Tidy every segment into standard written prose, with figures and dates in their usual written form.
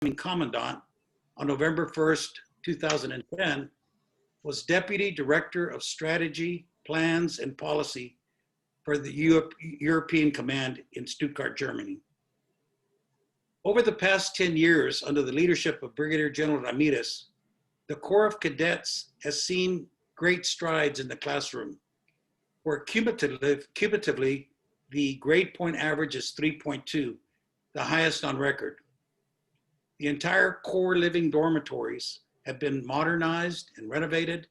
Commandant on November 1st, 2010, was Deputy Director of Strategy, Plans, and Policy for the European Command in Stuttgart, Germany. Over the past 10 years, under the leadership of Brigadier General Ramirez, the Corps of Cadets has seen great strides in the classroom, where cumulatively, the grade point average is 3.2, the highest on record. The entire Corps living dormitories have been modernized and renovated,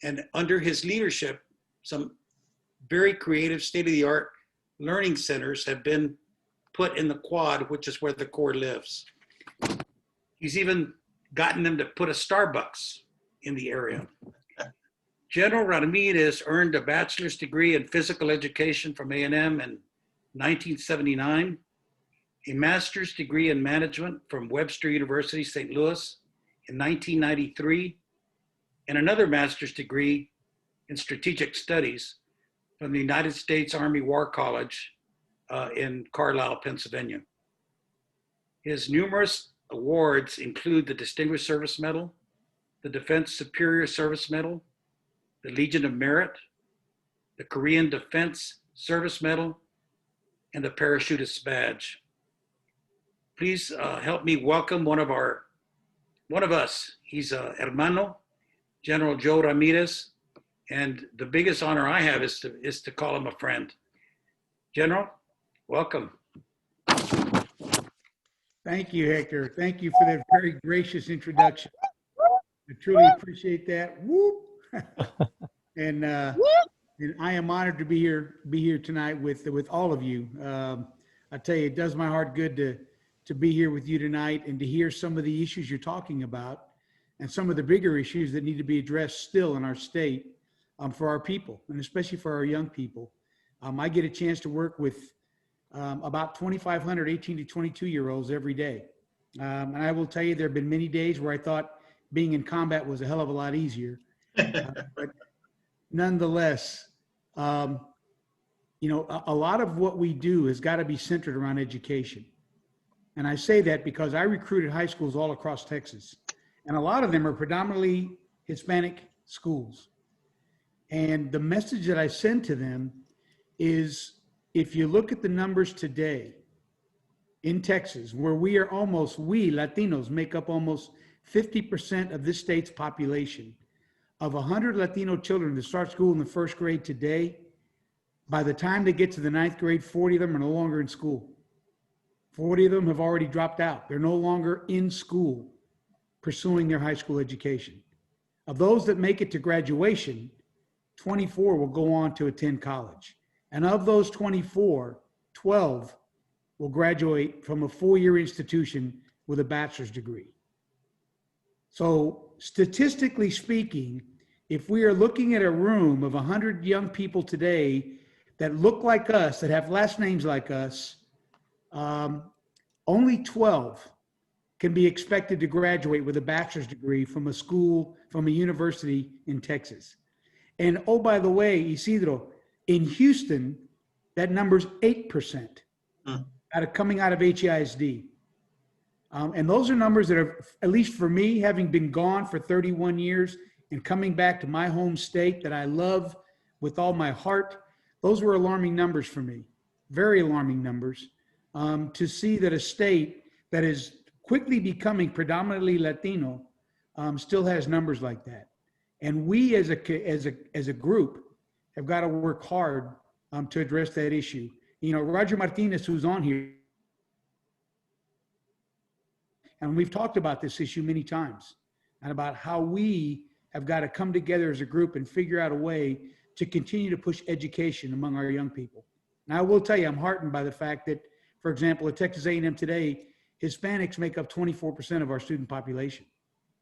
and under his leadership, some very creative state-of-the-art learning centers have been put in the quad, which is where the Corps lives. He's even gotten them to put a Starbucks in the area. General Ramirez earned a bachelor's degree in physical education from A&M in 1979, a master's degree in management from Webster University, St. Louis in 1993, and another master's degree in strategic studies from the United States Army War College in Carlisle, Pennsylvania. His numerous awards include the Distinguished Service Medal, the Defense Superior Service Medal, the Legion of Merit, the Korean Defense Service Medal, and the Parachutist Badge. Please help me welcome one of us. He's hermano, General Joe Ramirez, and the biggest honor I have is to call him a friend. General, welcome. Thank you, Hector. Thank you for that very gracious introduction. I truly appreciate that. Whoop. And I am honored to be here tonight with all of you. I tell you, it does my heart good to be here with you tonight and to hear some of the issues you're talking about and some of the bigger issues that need to be addressed still in our state for our people, and especially for our young people. I get a chance to work with about 2,500 18 to 22-year-olds every day. And I will tell you, there have been many days where I thought being in combat was a hell of a lot easier. But nonetheless, you know, a lot of what we do has got to be centered around education. And I say that because I recruited high schools all across Texas, and a lot of them are predominantly Hispanic schools. And the message that I send to them is, if you look at the numbers today in Texas, where we Latinos make up almost 50% of this state's population, of 100 Latino children that start school in the first grade today, by the time they get to the 9th grade, 40 of them are no longer in school. 40 of them have already dropped out. They're no longer in school pursuing their high school education. Of those that make it to graduation, 24 will go on to attend college. And of those 24, 12 will graduate from a 4-year institution with a bachelor's degree. So statistically speaking, if we are looking at a room of 100 young people today that look like us, that have last names like us, only 12 can be expected to graduate with a bachelor's degree from a university in Texas. And oh, by the way, Isidro, in Houston, that number's 8% coming out of HEISD. And those are numbers that are, at least for me, having been gone for 31 years and coming back to my home state that I love with all my heart, those were alarming numbers for me, very alarming numbers, to see that a state that is quickly becoming predominantly Latino still has numbers like that. And we as a group have got to work hard to address that issue. You know, Roger Martinez, who's on here, and we've talked about this issue many times, and about how we have got to come together as a group and figure out a way to continue to push education among our young people. Now, I will tell you, I'm heartened by the fact that, for example, at Texas A&M today, Hispanics make up 24% of our student population.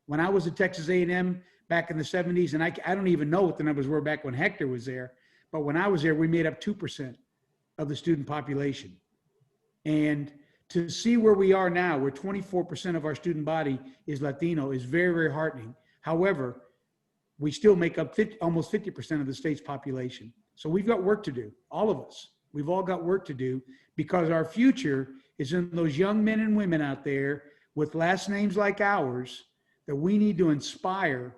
When I was at Texas A&M back in the 70s, and I don't even know what the numbers were back when Hector was there, but when I was there, we made up 2% of the student population. And to see where we are now, where 24% of our student body is Latino, is very, very heartening. However, we still make up almost 50% of the state's population. So we've got work to do, all of us. We've all got work to do, because our future is in those young men and women out there with last names like ours that we need to inspire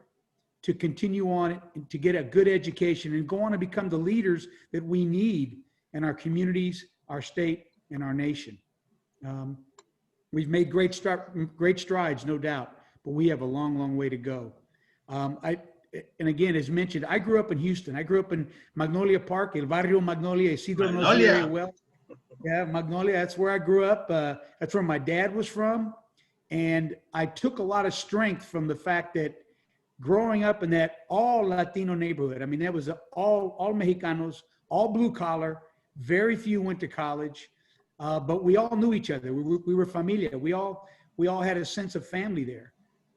to continue on and to get a good education and go on and become the leaders that we need in our communities, our state, and our nation. We've made great strides, no doubt, but we have a long, long way to go. And again, as mentioned, I grew up in Houston. I grew up in Magnolia Park, El Barrio Magnolia. Isidro knows the area well. Yeah, Magnolia, that's where I grew up. That's where my dad was from. And I took a lot of strength from the fact that growing up in that all Latino neighborhood, I mean, that was all Mexicanos, all blue collar, very few went to college, but we all knew each other. We were familia. We all had a sense of family there.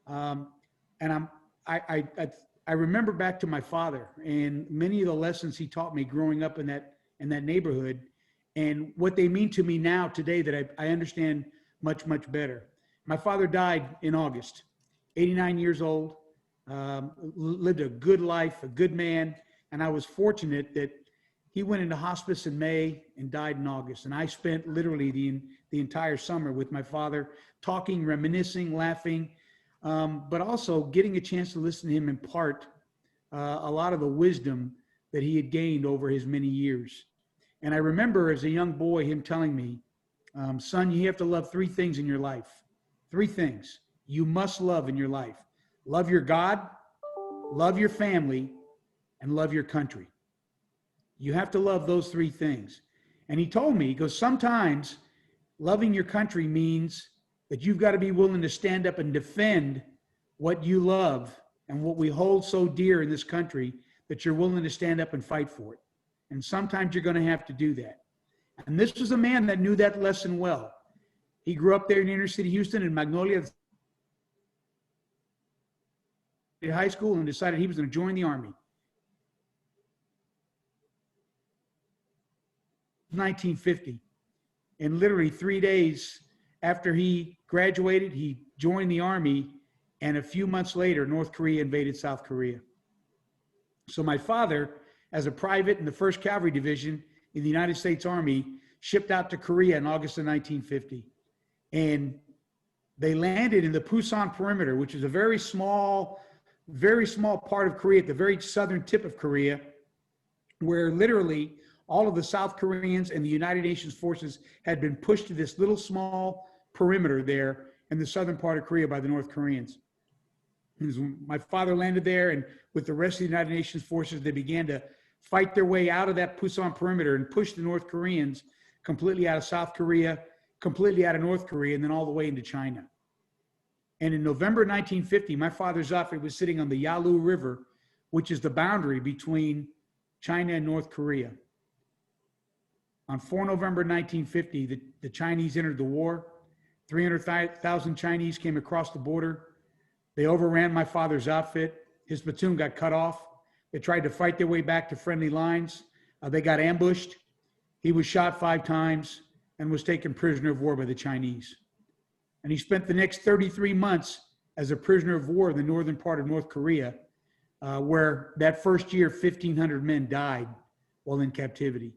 And I remember back to my father and many of the lessons he taught me growing up in that neighborhood, and what they mean to me now today that I understand much, much better. My father died in August, 89 years old, lived a good life, a good man. And I was fortunate that he went into hospice in May and died in August. And I spent literally the entire summer with my father, talking, reminiscing, laughing, but also getting a chance to listen to him impart a lot of the wisdom that he had gained over his many years. And I remember as a young boy, him telling me, son, you have to love three things in your life. Three things you must love in your life. Love your God, love your family, and love your country. You have to love those three things. And he told me, he goes, sometimes loving your country means that you've got to be willing to stand up and defend what you love and what we hold so dear in this country, that you're willing to stand up and fight for it. And sometimes you're going to have to do that. And this was a man that knew that lesson well. He grew up there in inner city Houston in Magnolia High School and decided he was going to join the Army. 1950. And literally 3 days after he graduated, he joined the Army. And a few months later, North Korea invaded South Korea. So my father, as a private in the 1st Cavalry Division in the United States Army, shipped out to Korea in August of 1950. And they landed in the Pusan perimeter, which is a very small part of Korea, at the very southern tip of Korea, where literally all of the South Koreans and the United Nations forces had been pushed to this little small perimeter there in the southern part of Korea by the North Koreans. My father landed there, and with the rest of the United Nations forces, they began to fight their way out of that Pusan perimeter and push the North Koreans completely out of South Korea, completely out of North Korea, and then all the way into China. And in November 1950, my father's outfit was sitting on the Yalu River, which is the boundary between China and North Korea. On 4 November 1950, the Chinese entered the war. 300,000 Chinese came across the border. They overran my father's outfit. His platoon got cut off. They tried to fight their way back to friendly lines. They got ambushed. He was shot 5 times and was taken prisoner of war by the Chinese. And he spent the next 33 months as a prisoner of war in the northern part of North Korea, where that first year, 1,500 men died while in captivity.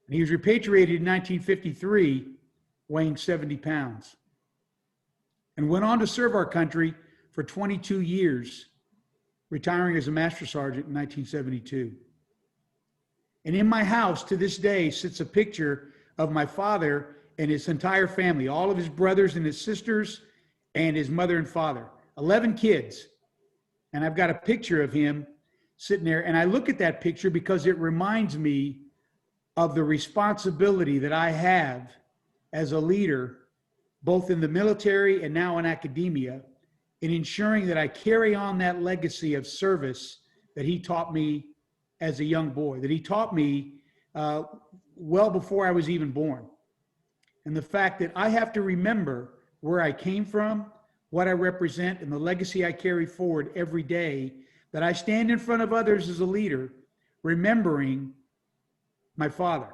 And he was repatriated in 1953, weighing 70 pounds, and went on to serve our country for 22 years, retiring as a master sergeant in 1972. And in my house to this day sits a picture of my father and his entire family, all of his brothers and his sisters and his mother and father, 11 kids. And I've got a picture of him sitting there. And I look at that picture because it reminds me of the responsibility that I have as a leader, both in the military and now in academia, in ensuring that I carry on that legacy of service that he taught me as a young boy, that he taught me well before I was even born. And the fact that I have to remember where I came from, what I represent, and the legacy I carry forward every day, that I stand in front of others as a leader, remembering my father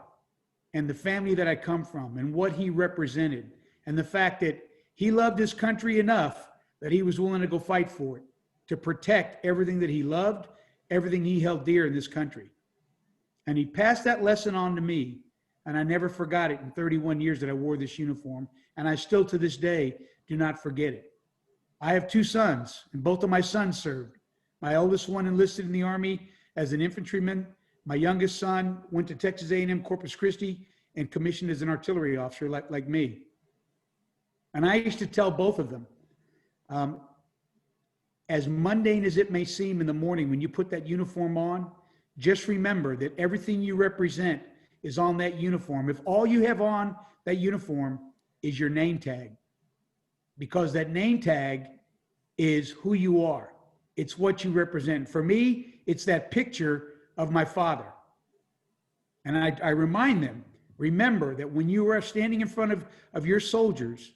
and the family that I come from and what he represented, and the fact that he loved his country enough that he was willing to go fight for it, to protect everything that he loved, everything he held dear in this country. And he passed that lesson on to me, and I never forgot it in 31 years that I wore this uniform. And I still to this day do not forget it. I have 2 sons, and both of my sons served. My oldest one enlisted in the Army as an infantryman. My youngest son went to Texas A&M Corpus Christi and commissioned as an artillery officer like me. And I used to tell both of them, as mundane as it may seem in the morning when you put that uniform on, just remember that everything you represent is on that uniform. If all you have on that uniform is your name tag, because that name tag is who you are. It's what you represent. For me, it's that picture of my father. And I remind them, remember that when you are standing in front of your soldiers,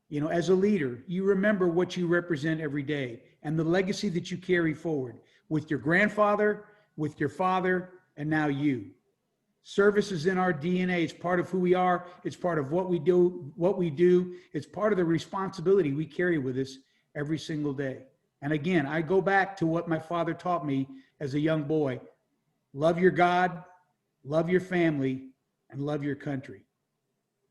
you know, as a leader, you remember what you represent every day and the legacy that you carry forward with your grandfather, with your father, and now you. Service is in our DNA. It's part of who we are. It's part of what we do. It's part of the responsibility we carry with us every single day. And again, I go back to what my father taught me as a young boy. Love your God, love your family, and love your country.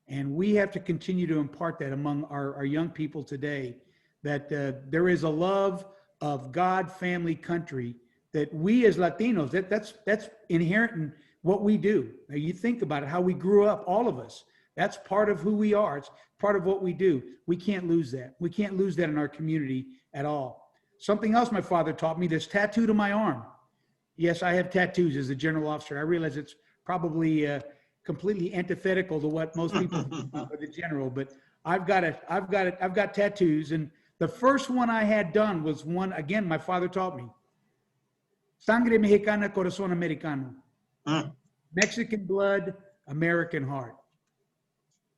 And we have to continue to impart that among our young people today, that there is a love of God, family, country, that we as Latinos, that's inherent in what we do. Now you think about it, how we grew up, all of us. That's part of who we are. It's part of what we do. We can't lose that. We can't lose that in our community at all. Something else my father taught me, that's tattooed on my arm. Yes, I have tattoos as a general officer. I realize it's probably completely antithetical to what most people think about the general, but I've got tattoos. And the first one I had done was one, again, my father taught me. Sangre mexicana, corazón americano. Mexican blood, American heart.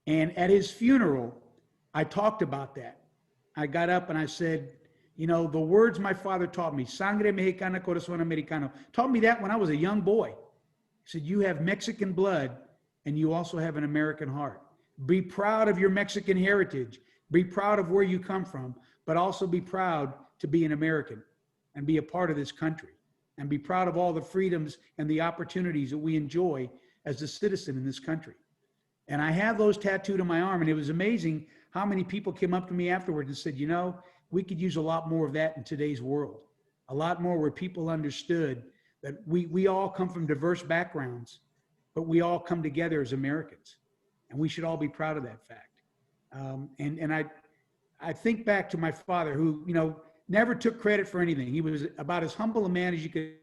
And at his funeral, I talked about that. I got up and I said, you know, the words my father taught me, sangre mexicana, corazón americano, taught me that when I was a young boy. He said, you have Mexican blood and you also have an American heart. Be proud of your Mexican heritage. Be proud of where you come from, but also be proud to be an American and be a part of this country. And be proud of all the freedoms and the opportunities that we enjoy as a citizen in this country. And I have those tattooed on my arm, and it was amazing how many people came up to me afterwards and said, you know, we could use a lot more of that in today's world. A lot more where people understood that we all come from diverse backgrounds, but we all come together as Americans. And we should all be proud of that fact. And I think back to my father, who, you know, never took credit for anything. He was about as humble a man as you could.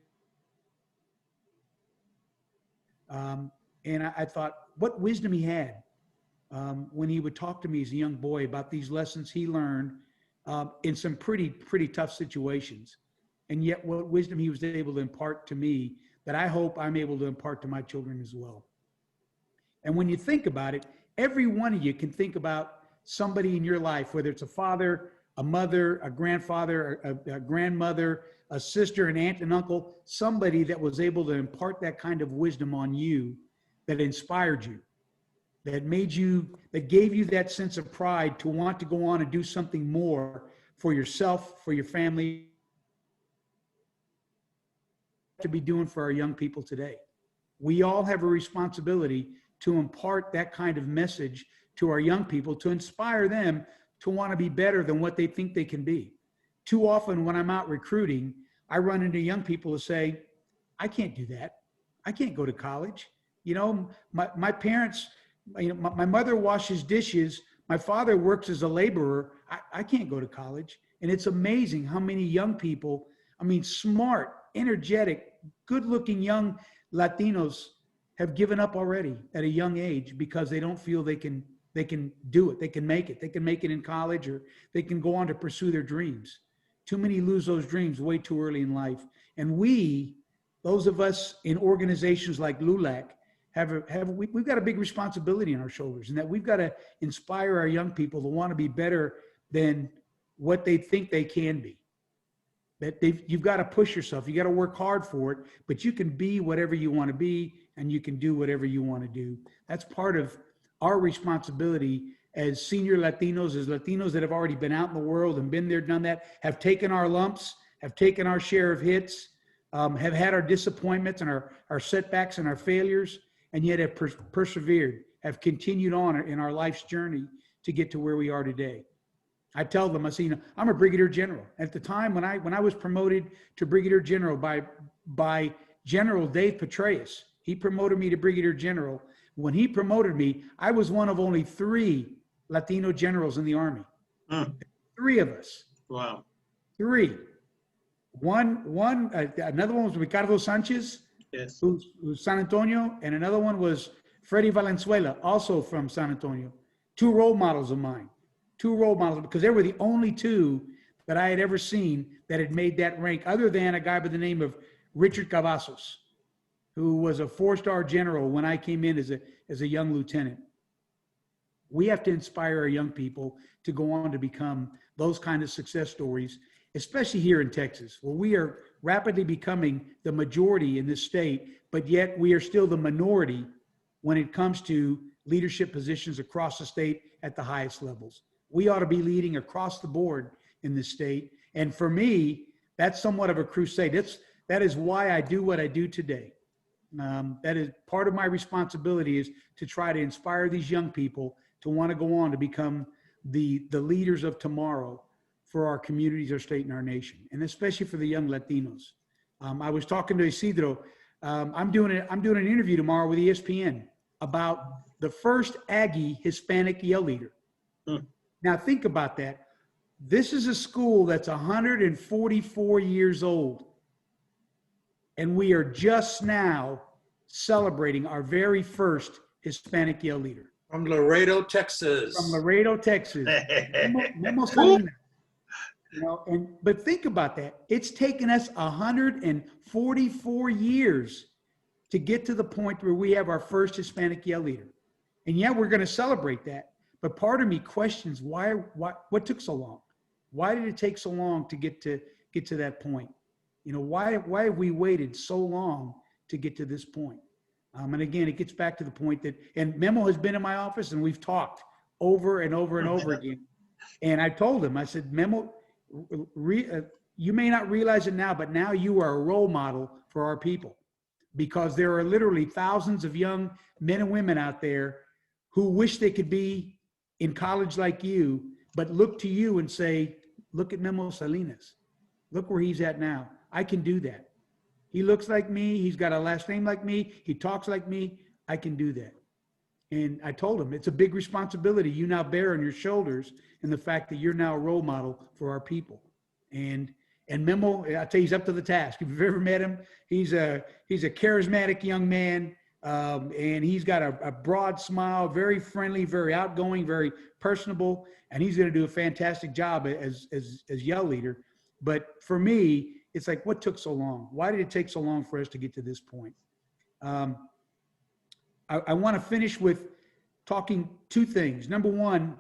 And I thought what wisdom he had when he would talk to me as a young boy about these lessons he learned in some pretty tough situations. And yet what wisdom he was able to impart to me that I hope I'm able to impart to my children as well. And when you think about it, every one of you can think about somebody in your life, whether it's a father, a mother, a grandfather, a grandmother, a sister, an aunt, an uncle, somebody that was able to impart that kind of wisdom on you, that inspired you, that made you, that gave you that sense of pride to want to go on and do something more for yourself, for your family, to be doing for our young people today. We all have a responsibility to impart that kind of message to our young people, to inspire them to want to be better than what they think they can be. Too often when I'm out recruiting, I run into young people who say, I can't do that. I can't go to college. You know, my parents, you know, my mother washes dishes. My father works as a laborer. I can't go to college. And it's amazing how many young people, I mean, smart, energetic, good-looking young Latinos have given up already at a young age because they don't feel they can do it. They can make it. They can make it in college, or they can go on to pursue their dreams. Too many lose those dreams way too early in life. And we, those of us in organizations like LULAC, we've got a big responsibility on our shoulders, and that we've got to inspire our young people to want to be better than what they think they can be. That you've got to push yourself. You got to work hard for it, but you can be whatever you want to be, and you can do whatever you want to do. That's part of our responsibility as senior Latinos, as Latinos that have already been out in the world and been there, done that, have taken our lumps, have taken our share of hits, have had our disappointments and our setbacks and our failures, and yet have persevered, have continued on in our life's journey to get to where we are today. I tell them, I say, I'm a brigadier general. At the time when I was promoted to brigadier general by General Dave Petraeus, he promoted me to brigadier general. When he promoted me, I was one of only 3 Latino generals in the Army. 3 of us. Wow. 3. Another one was Ricardo Sanchez, Yes. who's San Antonio, and another one was Freddy Valenzuela, also from San Antonio. 2 role models of mine. 2 role models, because they were the only 2 that I had ever seen that had made that rank, other than a guy by the name of Richard Cavazos, who was a 4-star general when I came in as a young lieutenant. We have to inspire our young people to go on to become those kind of success stories, especially here in Texas, where we are rapidly becoming the majority in this state, but yet we are still the minority when it comes to leadership positions across the state at the highest levels. We ought to be leading across the board in this state. And for me, that's somewhat of a crusade. That is why I do what I do today. That is part of my responsibility, is to try to inspire these young people to want to go on to become the leaders of tomorrow for our communities, our state, and our nation, and especially for the young Latinos. I was talking to Isidro. I'm doing an interview tomorrow with ESPN about the first Aggie Hispanic Yell leader. Now think about that. This is a school that's 144 years old, and we are just now celebrating our very first Hispanic Yell leader. From Laredo, Texas. From Laredo, Texas. Memo Salinas. But think about that. It's taken us 144 years to get to the point where we have our first Hispanic Yell leader. And yeah, we're going to celebrate that. But part of me questions what took so long? Why did it take so long to get to that point? Why have we waited so long to get to this point? And again, it gets back to the point that, and Memo has been in my office and we've talked over and over and over again. And I told him, I said, Memo, you may not realize it now, but now you are a role model for our people, because there are literally thousands of young men and women out there who wish they could be in college like you, but look to you and say, look at Memo Salinas. Look where he's at now. I can do that. He looks like me. He's got a last name like me. He talks like me. I can do that. And I told him, it's a big responsibility you now bear on your shoulders, and the fact that you're now a role model for our people. And Memo, I tell you, he's up to the task. If you've ever met him, he's a charismatic young man, and he's got a broad smile, very friendly, very outgoing, very personable, and he's going to do a fantastic job as yell leader. But for me, it's like, what took so long? Why did it take so long for us to get to this point? I want to finish with talking 2 things. Number one,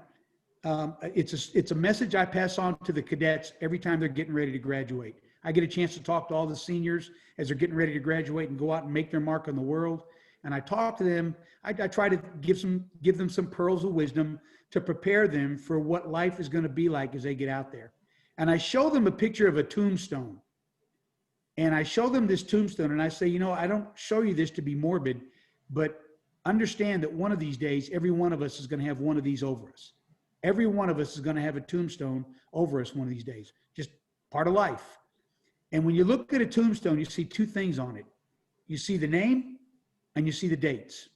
it's a message I pass on to the cadets every time they're getting ready to graduate. I get a chance to talk to all the seniors as they're getting ready to graduate and go out and make their mark on the world. And I talk to them. I try to give them some pearls of wisdom to prepare them for what life is going to be like as they get out there. And I show them a picture of a tombstone. And I show them this tombstone, and I say, I don't show you this to be morbid, but understand that one of these days, every one of us is going to have one of these over us. Every one of us is going to have a tombstone over us one of these days, just part of life. And when you look at a tombstone, you see 2 things on it. You see the name and you see the dates.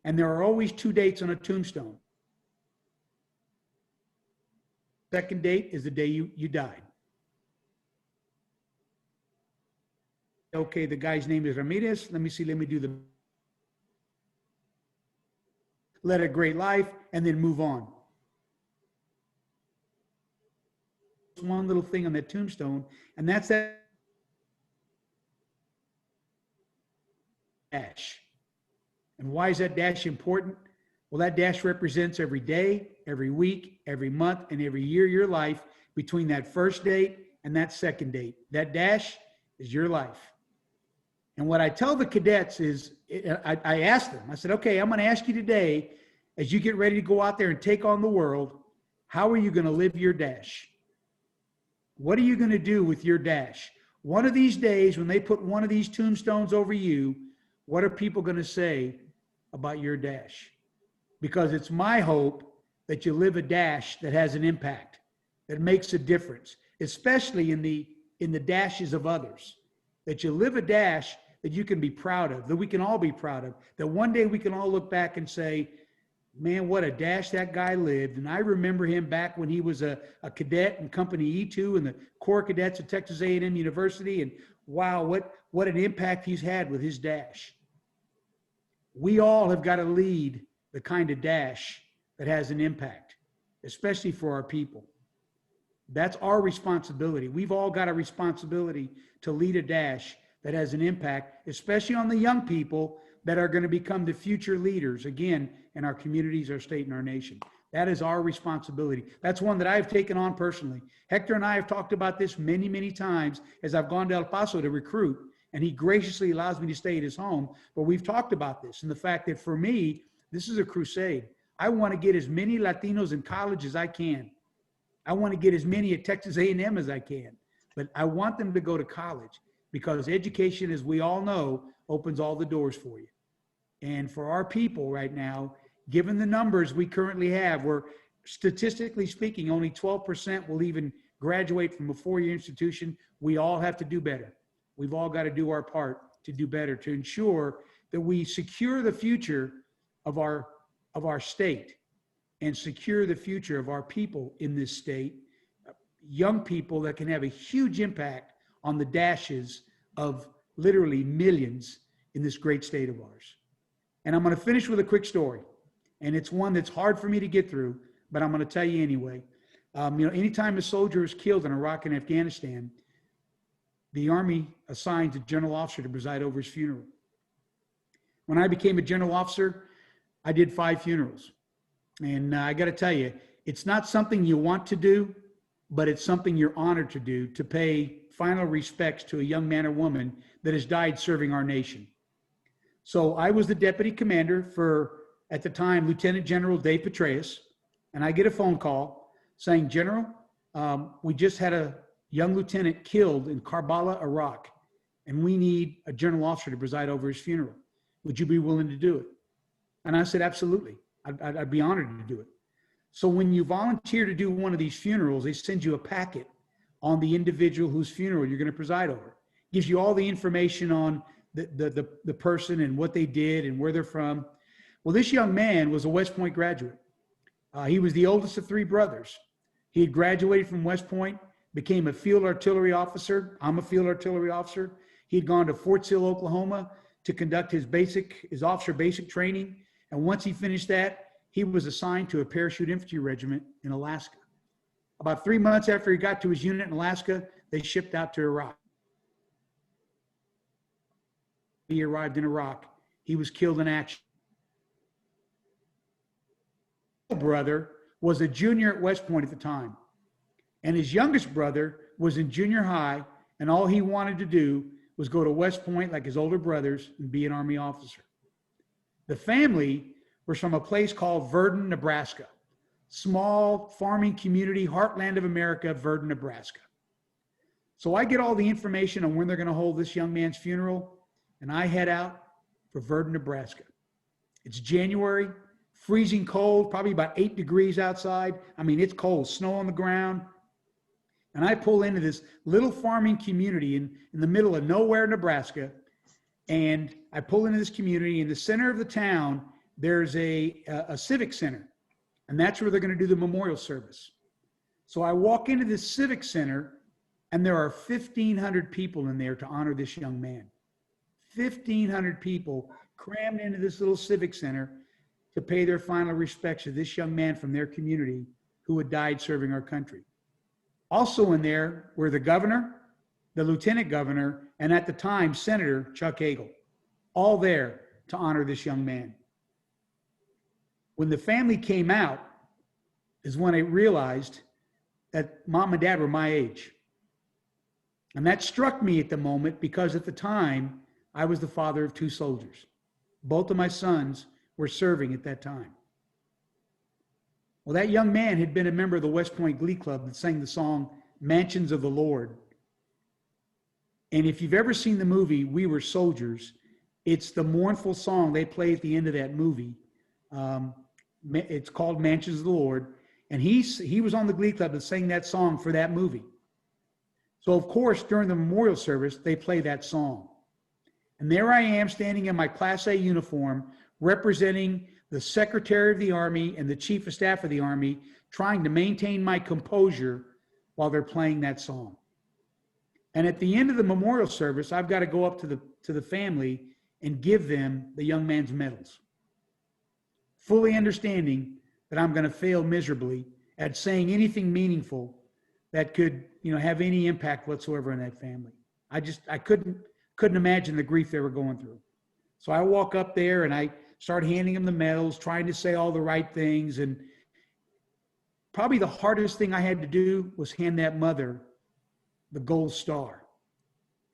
And there are always 2 dates on a tombstone. Second date is the day you died. Okay, the guy's name is Ramirez. Let me do the led a great life, and then move on. One little thing on that tombstone, and that's that dash. And why is that dash important? Well, that dash represents every day, every week, every month, and every year of your life between that first date and that second date. That dash is your life. And what I tell the cadets is, I ask them, I said, okay, I'm going to ask you today, as you get ready to go out there and take on the world, how are you going to live your dash? What are you going to do with your dash? One of these days, when they put one of these tombstones over you, what are people going to say about your dash? Because it's my hope that you live a dash that has an impact. that makes a difference, especially in the dashes of others. That you live a dash that you can be proud of, that we can all be proud of, that one day we can all look back and say, man, what a dash that guy lived. And I remember him back when he was a cadet in Company E2 in the Corps Cadets at Texas A&M University. And wow, what an impact he's had with his dash. We all have got to lead the kind of dash that has an impact, especially for our people. That's our responsibility. We've all got a responsibility to lead a dash that has an impact, especially on the young people that are going to become the future leaders, again, in our communities, our state, and our nation. That is our responsibility. That's one that I've taken on personally. Hector and I have talked about this many, many times as I've gone to El Paso to recruit, and he graciously allows me to stay at his home. But we've talked about this and the fact that for me, this is a crusade. I want to get as many Latinos in college as I can. I want to get as many at Texas A&M as I can, but I want them to go to college because education, as we all know, opens all the doors for you. And for our people right now, given the numbers we currently have, where statistically speaking, only 12% will even graduate from a four-year institution, we all have to do better. We've all got to do our part to do better, to ensure that we secure the future of our state and secure the future of our people in this state, young people that can have a huge impact on the dashes of literally millions in this great state of ours. And I'm going to finish with a quick story. And it's one that's hard for me to get through, but I'm going to tell you anyway. Anytime a soldier is killed in Iraq and Afghanistan, the Army assigns a general officer to preside over his funeral. When I became a general officer, I did 5 funerals. And I got to tell you, it's not something you want to do, but it's something you're honored to do, to pay final respects to a young man or woman that has died serving our nation. So I was the deputy commander for, at the time, Lieutenant General Dave Petraeus, and I get a phone call saying, General, we just had a young lieutenant killed in Karbala, Iraq, and we need a general officer to preside over his funeral. Would you be willing to do it? And I said, absolutely. I'd be honored to do it. So when you volunteer to do one of these funerals, they send you a packet on the individual whose funeral you're going to preside over. It gives you all the information on the person and what they did and where they're from. Well, this young man was a West Point graduate. He was the oldest of 3 brothers. He had graduated from West Point, became a field artillery officer. I'm a field artillery officer. He'd gone to Fort Sill, Oklahoma to conduct his officer basic training. And once he finished that, he was assigned to a parachute infantry regiment in Alaska. About 3 months after he got to his unit in Alaska, they shipped out to Iraq. He arrived in Iraq. He was killed in action. His brother was a junior at West Point at the time. And his youngest brother was in junior high, and all he wanted to do was go to West Point like his older brothers and be an Army officer. The family was from a place called Verdon, Nebraska. Small farming community, heartland of America, Verdon, Nebraska. So I get all the information on when they're going to hold this young man's funeral, and I head out for Verdon, Nebraska. It's January, freezing cold, probably about 8 degrees outside. I mean, it's cold, snow on the ground. And I pull into this little farming community in the middle of nowhere, Nebraska. And I pull into this community. In the center of the town, there's a civic center. And that's where they're going to do the memorial service. So I walk into this civic center, and there are 1,500 people in there to honor this young man. 1,500 people crammed into this little civic center to pay their final respects to this young man from their community who had died serving our country. Also in there were the governor, the lieutenant governor, and at the time, Senator Chuck Hagel, all there to honor this young man. When the family came out is when I realized that Mom and Dad were my age. And that struck me at the moment because at the time, I was the father of 2 soldiers. Both of my sons were serving at that time. Well, that young man had been a member of the West Point Glee Club that sang the song, Mansions of the Lord. And if you've ever seen the movie, We Were Soldiers, it's the mournful song they play at the end of that movie. It's called Mansions of the Lord. And he was on the Glee Club that sang that song for that movie. So of course, during the memorial service, they play that song. And there I am standing in my Class A uniform, representing the Secretary of the Army and the Chief of Staff of the Army, trying to maintain my composure while they're playing that song. And at the end of the memorial service, I've got to go up to the family and give them the young man's medals, fully understanding that I'm going to fail miserably at saying anything meaningful that could, have any impact whatsoever on that family. I couldn't imagine the grief they were going through. So I walk up there and I start handing them the medals, trying to say all the right things. And probably the hardest thing I had to do was hand that mother the gold star.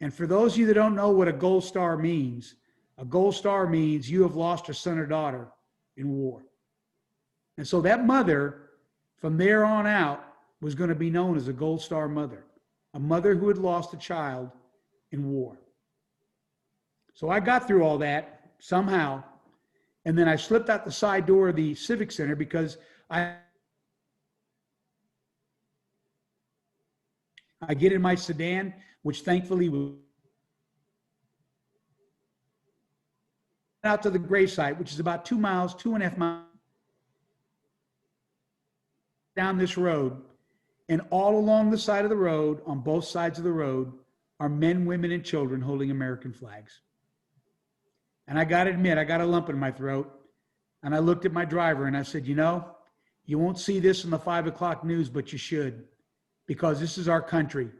And for those of you that don't know what a gold star means you have lost a son or daughter in war. And so that mother, from there on out, was going to be known as a gold star mother, a mother who had lost a child in war. So I got through all that somehow, and then I slipped out the side door of the Civic Center because I get in my sedan, which thankfully was out to the gravesite, which is about 2.5 miles down this road. And all along the side of the road, on both sides of the road, are men, women, and children holding American flags. And I got to admit, I got a lump in my throat. And I looked at my driver and I said, you won't see this in the 5 o'clock news, but you should, because this is our country.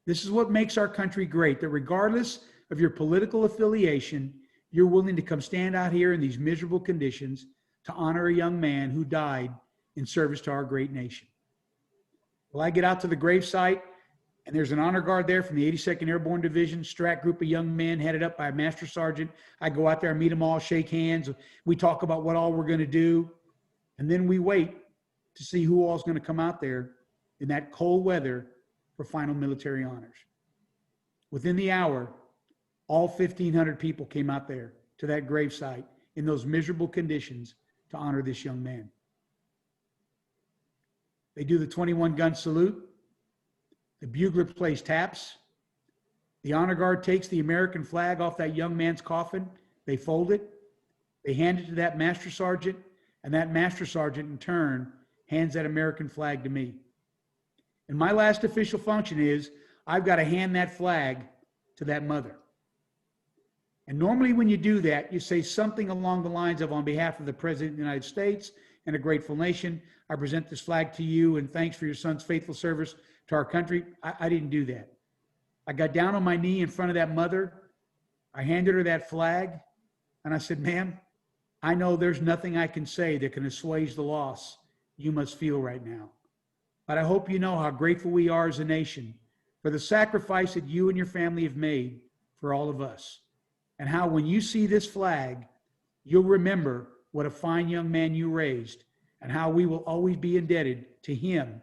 This is what makes our country great, that regardless of your political affiliation, you're willing to come stand out here in these miserable conditions to honor a young man who died in service to our great nation. Well, I get out to the gravesite, and there's an honor guard there from the 82nd Airborne Division, strat group of young men headed up by a master sergeant. I go out there, I meet them all, shake hands. We talk about what all we're going to do. And then we wait to see who all is going to come out there in that cold weather for final military honors. Within the hour, all 1,500 people came out there to that gravesite in those miserable conditions to honor this young man. They do the 21-gun salute. The bugler plays taps. The honor guard takes the American flag off that young man's coffin. They fold it. They hand it to that master sergeant, and that master sergeant in turn hands that American flag to me. And my last official function is I've got to hand that flag to that mother. And normally when you do that, you say something along the lines of, on behalf of the President of the United States and a grateful nation, I present this flag to you and thanks for your son's faithful service to our country. I didn't do that. I got down on my knee in front of that mother. I handed her that flag and I said, ma'am, I know there's nothing I can say that can assuage the loss you must feel right now. But I hope you know how grateful we are as a nation for the sacrifice that you and your family have made for all of us. And how when you see this flag, you'll remember what a fine young man you raised and how we will always be indebted to him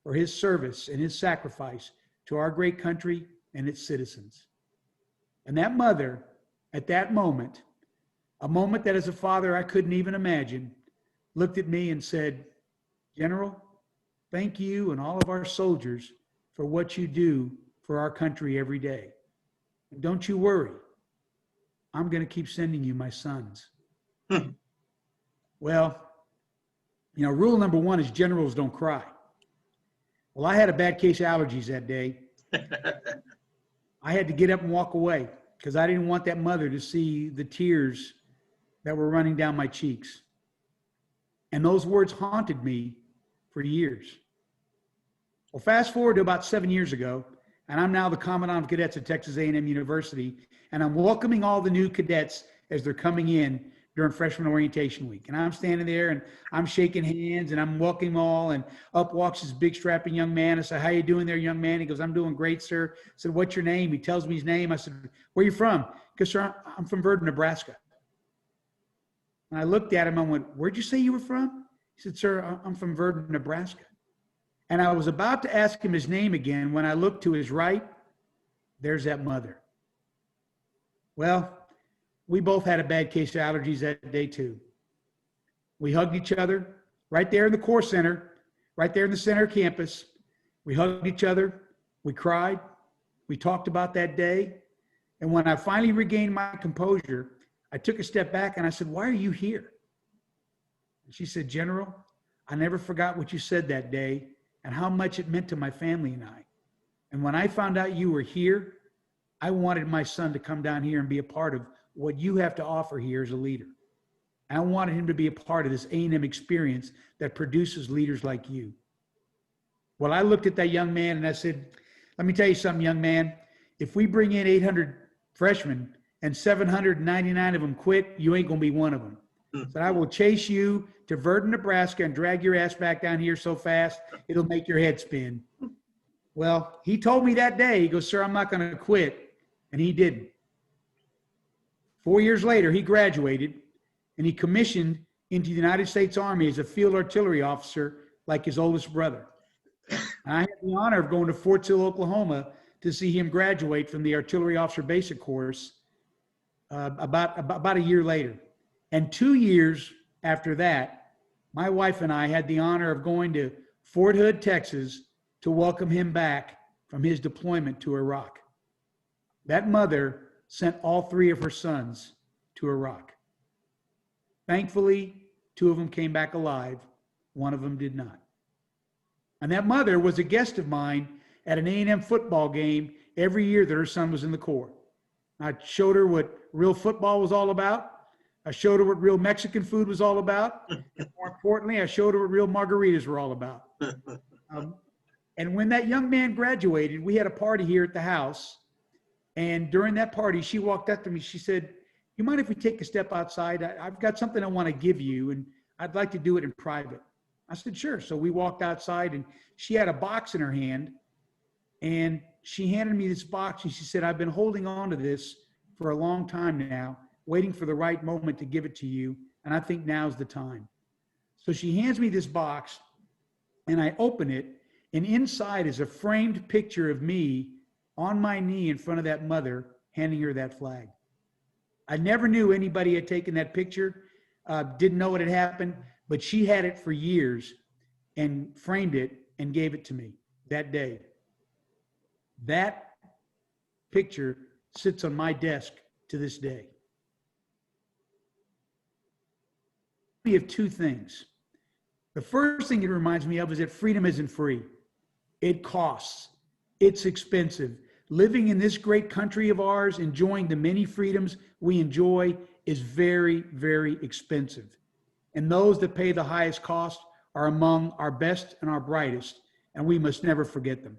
for his service and his sacrifice to our great country and its citizens. And that mother, at that moment, a moment that as a father I couldn't even imagine, looked at me and said, General, thank you and all of our soldiers for what you do for our country every day. And don't you worry, I'm going to keep sending you my sons. Well, rule number one is generals don't cry. Well, I had a bad case of allergies that day. I had to get up and walk away because I didn't want that mother to see the tears that were running down my cheeks. And those words haunted me for years. Well, fast forward to about 7 years ago, and I'm now the Commandant of Cadets at Texas A&M University, and I'm welcoming all the new cadets as they're coming in during freshman orientation week. And I'm standing there and I'm shaking hands and I'm welcoming all, and up walks this big strapping young man. I said, how you doing there, young man? He goes, I'm doing great, sir. I said, what's your name? He tells me his name. I said, where are you from? Because, sir, I'm from Verdon, Nebraska. And I looked at him and went, where'd you say you were from? He said, sir, I'm from Verdon, Nebraska. And I was about to ask him his name again when I looked to his right. There's that mother. Well, we both had a bad case of allergies that day too. We hugged each other right there in the Corps Center. right there in the center of campus. We hugged each other. We cried. We talked about that day. And when I finally regained my composure, I took a step back and I said, "Why are you here?" And she said, "General, I never forgot what you said that day and how much it meant to my family and I. And when I found out you were here, I wanted my son to come down here and be a part of what you have to offer here as a leader. I wanted him to be a part of this A&M experience that produces leaders like you." Well, I looked at that young man and I said, "Let me tell you something, young man. If we bring in 800 freshmen and 799 of them quit, you ain't going to be one of them. So I will chase you to Verdun, Nebraska and drag your ass back down here so fast, it'll make your head spin." Well, he told me that day, he goes, "Sir, I'm not going to quit." And he didn't. 4 years later, he graduated and he commissioned into the United States Army as a field artillery officer like his oldest brother. And I had the honor of going to Fort Sill, Oklahoma to see him graduate from the artillery officer basic course about a year later. And 2 years after that, my wife and I had the honor of going to Fort Hood, Texas to welcome him back from his deployment to Iraq. That mother sent all 3 of her sons to Iraq. Thankfully, 2 of them came back alive. 1 of them did not. And that mother was a guest of mine at an A&M football game every year that her son was in the Corps. I showed her what real football was all about. I showed her what real Mexican food was all about. And more importantly, I showed her what real margaritas were all about. And when that young man graduated, we had a party here at the house. And during that party, she walked up to me. She said, "You mind if we take a step outside? I've got something I want to give you, and I'd like to do it in private." I said, "Sure." So we walked outside, and she had a box in her hand. And she handed me this box, and she said, "I've been holding on to this for a long time now, waiting for the right moment to give it to you, and I think now's the time." So she hands me this box, and I open it, and inside is a framed picture of me on my knee in front of that mother, handing her that flag. I never knew anybody had taken that picture, didn't know what had happened, but she had it for years and framed it and gave it to me that day. That picture sits on my desk to this day. We have 2 things. The first thing it reminds me of is that freedom isn't free. It costs. It's expensive. Living in this great country of ours, enjoying the many freedoms we enjoy, is very, very expensive. And those that pay the highest cost are among our best and our brightest, and we must never forget them.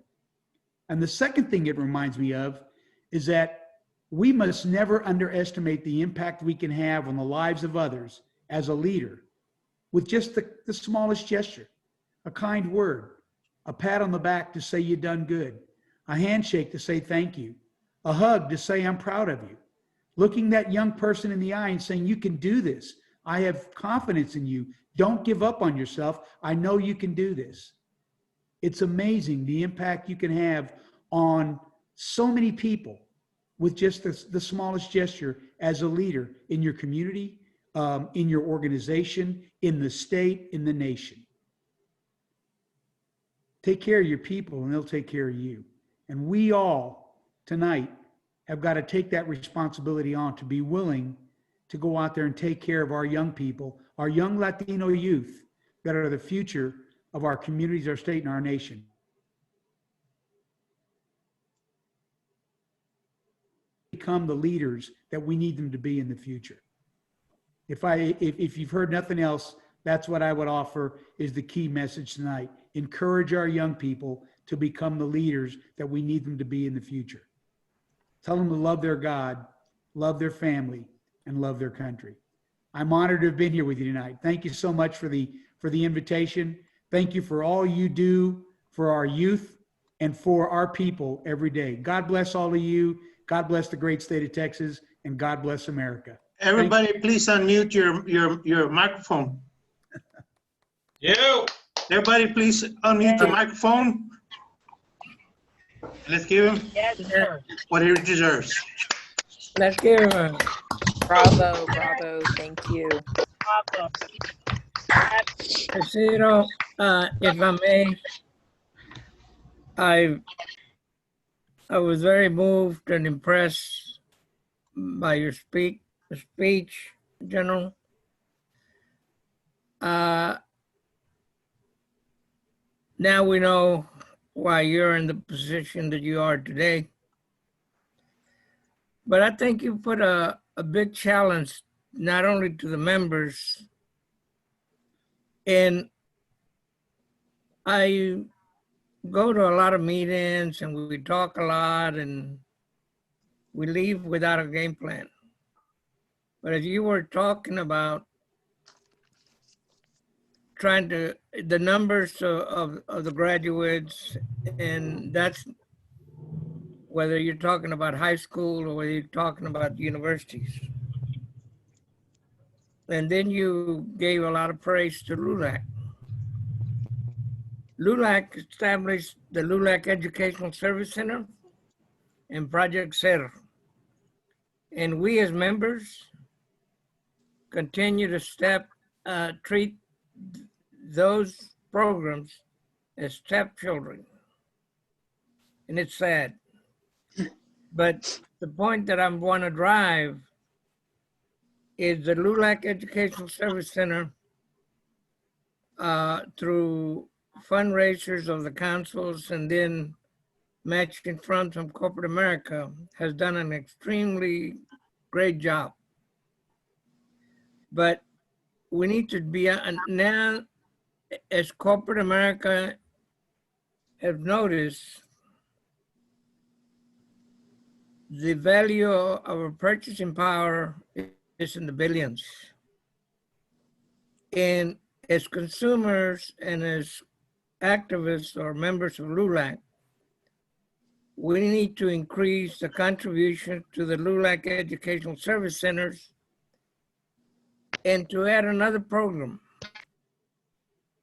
And the second thing it reminds me of is that we must never underestimate the impact we can have on the lives of others as a leader with just the smallest gesture, a kind word, a pat on the back to say you done good, a handshake to say thank you, a hug to say I'm proud of you, looking that young person in the eye and saying, "You can do this. I have confidence in you. Don't give up on yourself. I know you can do this." It's amazing the impact you can have on so many people with just the smallest gesture as a leader in your community, in your organization, in the state, in the nation. Take care of your people and they'll take care of you. And we all tonight have got to take that responsibility on to be willing to go out there and take care of our young people, our young Latino youth that are the future of our communities, our state, and our nation. Become the leaders that we need them to be in the future. If you've heard nothing else, that's what I would offer is the key message tonight. Encourage our young people to become the leaders that we need them to be in the future. Tell them to love their God, love their family, and love their country. I'm honored to have been here with you tonight. Thank you so much for the invitation. Thank you for all you do for our youth and for our people every day. God bless all of you. God bless the great state of Texas, and God bless America. Everybody, please unmute your microphone. You. Everybody, please unmute your microphone. Let's give him what he deserves. Let's give him. Bravo, bravo, thank you. Bravo. Isidro, if I may, I was very moved and impressed by your speech, General. Now we know why you're in the position that you are today. But I think you put a big challenge not only to the members, and I go to a lot of meetings and we talk a lot and we leave without a game plan. But as you were talking about trying to, the numbers of the graduates, and that's whether you're talking about high school or whether you're talking about universities. And then you gave a lot of praise to LULAC. LULAC established the LULAC Educational Service Center and Project SER. And we as members continue to treat those programs as stepchildren. And it's sad. But the point that I want to drive is the LULAC Educational Service Center through fundraisers of the councils and then matching funds from corporate America has done an extremely great job. But we need to be now, as corporate America have noticed, the value of our purchasing power is in the billions. And as consumers and as activists or members of LULAC, we need to increase the contribution to the LULAC Educational Service Centers and to add another program,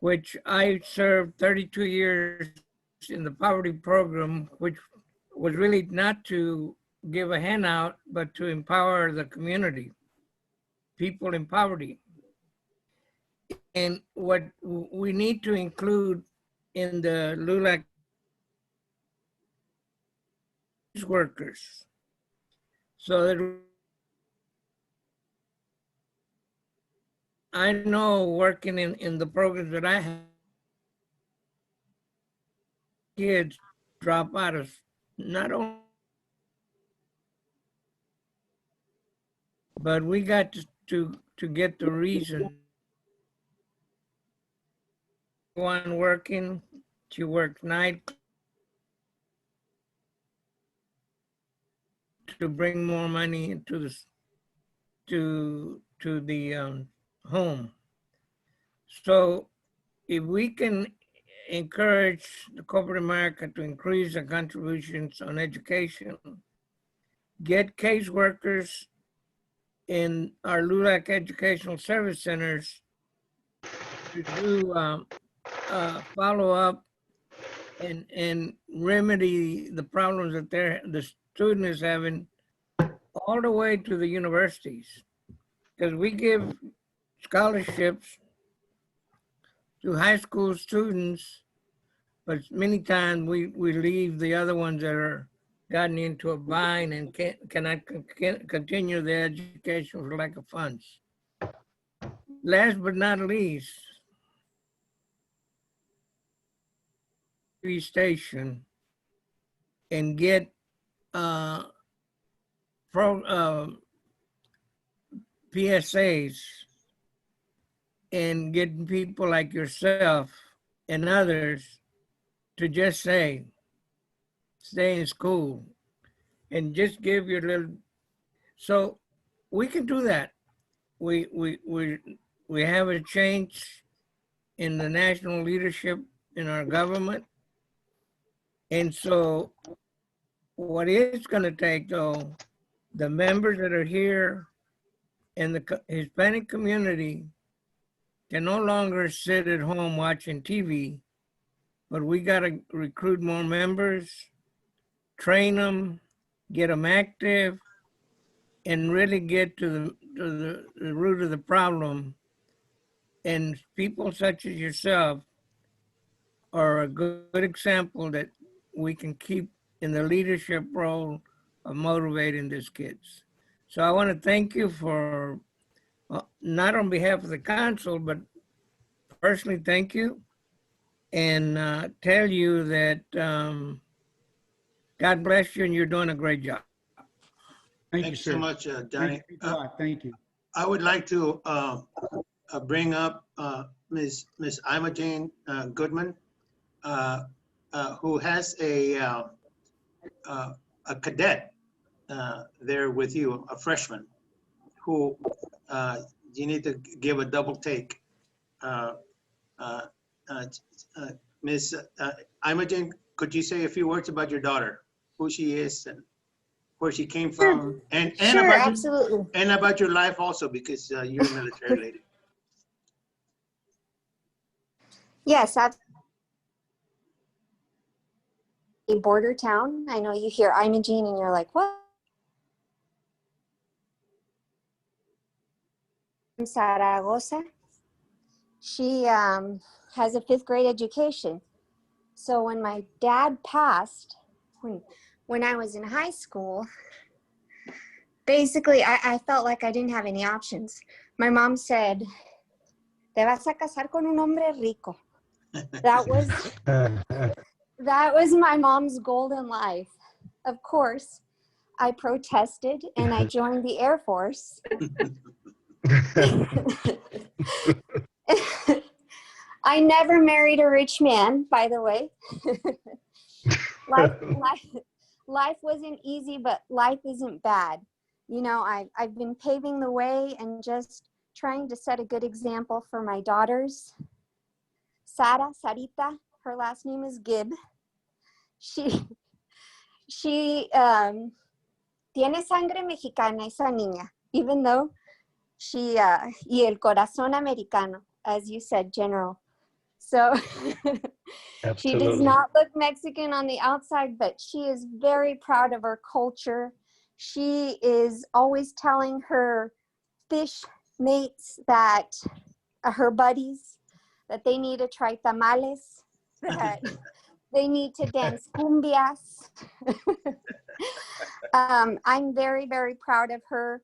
which I served 32 years in the poverty program, which was really not to give a handout, but to empower the community, people in poverty. And what we need to include in the LULAC workers, so that I know working in the programs that I have, kids drop out of not only, but we got to get the reason. One working, she works night to bring more money into the home. So if we can encourage the corporate America to increase the contributions on education, get caseworkers in our LULAC Educational Service Centers to do follow up and remedy the problems that the student is having all the way to the universities. Because we give scholarships to high school students, but many times we leave the other ones that are gotten into a bind and cannot continue their education for lack of funds. Last but not least, station and get PSAs and getting people like yourself and others to just say, stay in school and just give your little, so we can do that. We have a change in the national leadership in our government. And so what it's gonna take though, the members that are here in the Hispanic community can no longer sit at home watching TV, but we gotta recruit more members, train them, get them active, and really get to the root of the problem And people such as yourself are a good example that we can keep in the leadership role of motivating these kids. So I want to thank you for, not on behalf of the council, but personally thank you and tell you that God bless you and you're doing a great job. Thank Thank you, you so sir. much, Thank Johnny. you a lot. Thank you. I would like to bring up Ms. Imogen Goodman, who has a cadet there with you, a freshman, who you need to give a double take. Ms. Imogen, could you say a few words about your daughter, who she is and where she came from, and Sure, about absolutely. and about your life also, because you're a military lady. Yes, that's a border town. I know you hear Imogene and you're like, what? Zaragoza. She has a 5th grade education. So when my dad passed, when I was in high school, basically I felt like I didn't have any options. My mom said, te vas a casar con un hombre rico. That was my mom's goal in life. Of course, I protested and I joined the Air Force. I never married a rich man, by the way. Life wasn't easy, but life isn't bad. You know, I've been paving the way and just trying to set a good example for my daughters. Sarita, her last name is Gibb. She tiene sangre mexicana esa niña, even though she y el corazón americano, as you said, General. So she does not look Mexican on the outside, but she is very proud of her culture. She is always telling her fish mates that her buddies that they need to try tamales, that they need to dance cumbias. I'm very, very proud of her.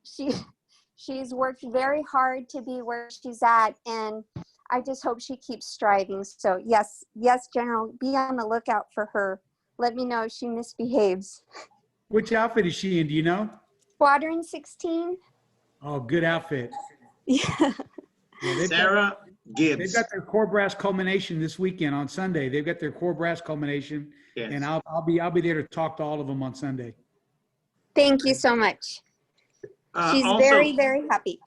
She's worked very hard to be where she's at, and I just hope she keeps striving. So yes, General, be on the lookout for her. Let me know if she misbehaves. Which outfit is she in? Do you know? Squadron 16. Oh, good outfit. Yeah. Sarah Gibbs. They've got their Corps Brass culmination this weekend on Sunday. They've got their Corps Brass culmination, Yes. and I'll be there to talk to all of them on Sunday. Thank you so much. She's Also, very, very happy.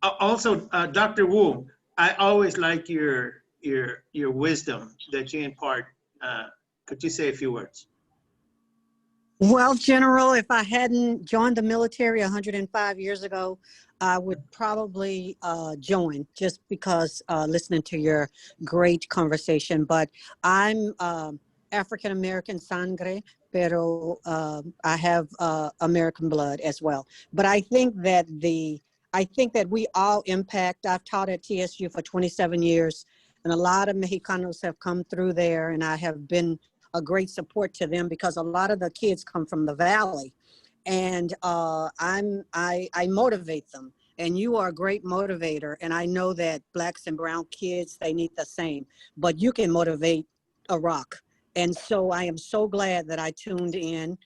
Also, Dr. Wu, I always like your wisdom that you impart. Could you say a few words? Well, General, if I hadn't joined the military 105 years ago, I would probably join, just because listening to your great conversation. But I'm African-American sangre, pero I have American blood as well. But I think that we all impact. I've taught at TSU for 27 years, and a lot of Mexicanos have come through there, and I have been a great support to them because a lot of the kids come from the Valley, and I motivate them. And you are a great motivator, and I know that blacks and brown kids, they need the same, but you can motivate a rock. And so I am so glad that I tuned in,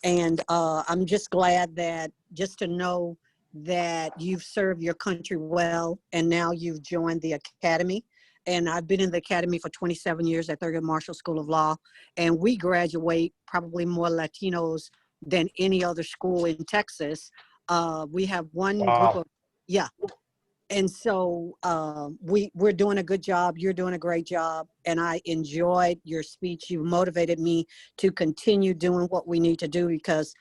and I'm just glad that just to know that you've served your country well, and now you've joined the academy. And I've been in the academy for 27 years at Thurgood Marshall School of Law, and we graduate probably more Latinos than any other school in Texas. We have one group of, yeah. And so we're doing a good job. You're doing a great job. And I enjoyed your speech. You motivated me to continue doing what we need to do, because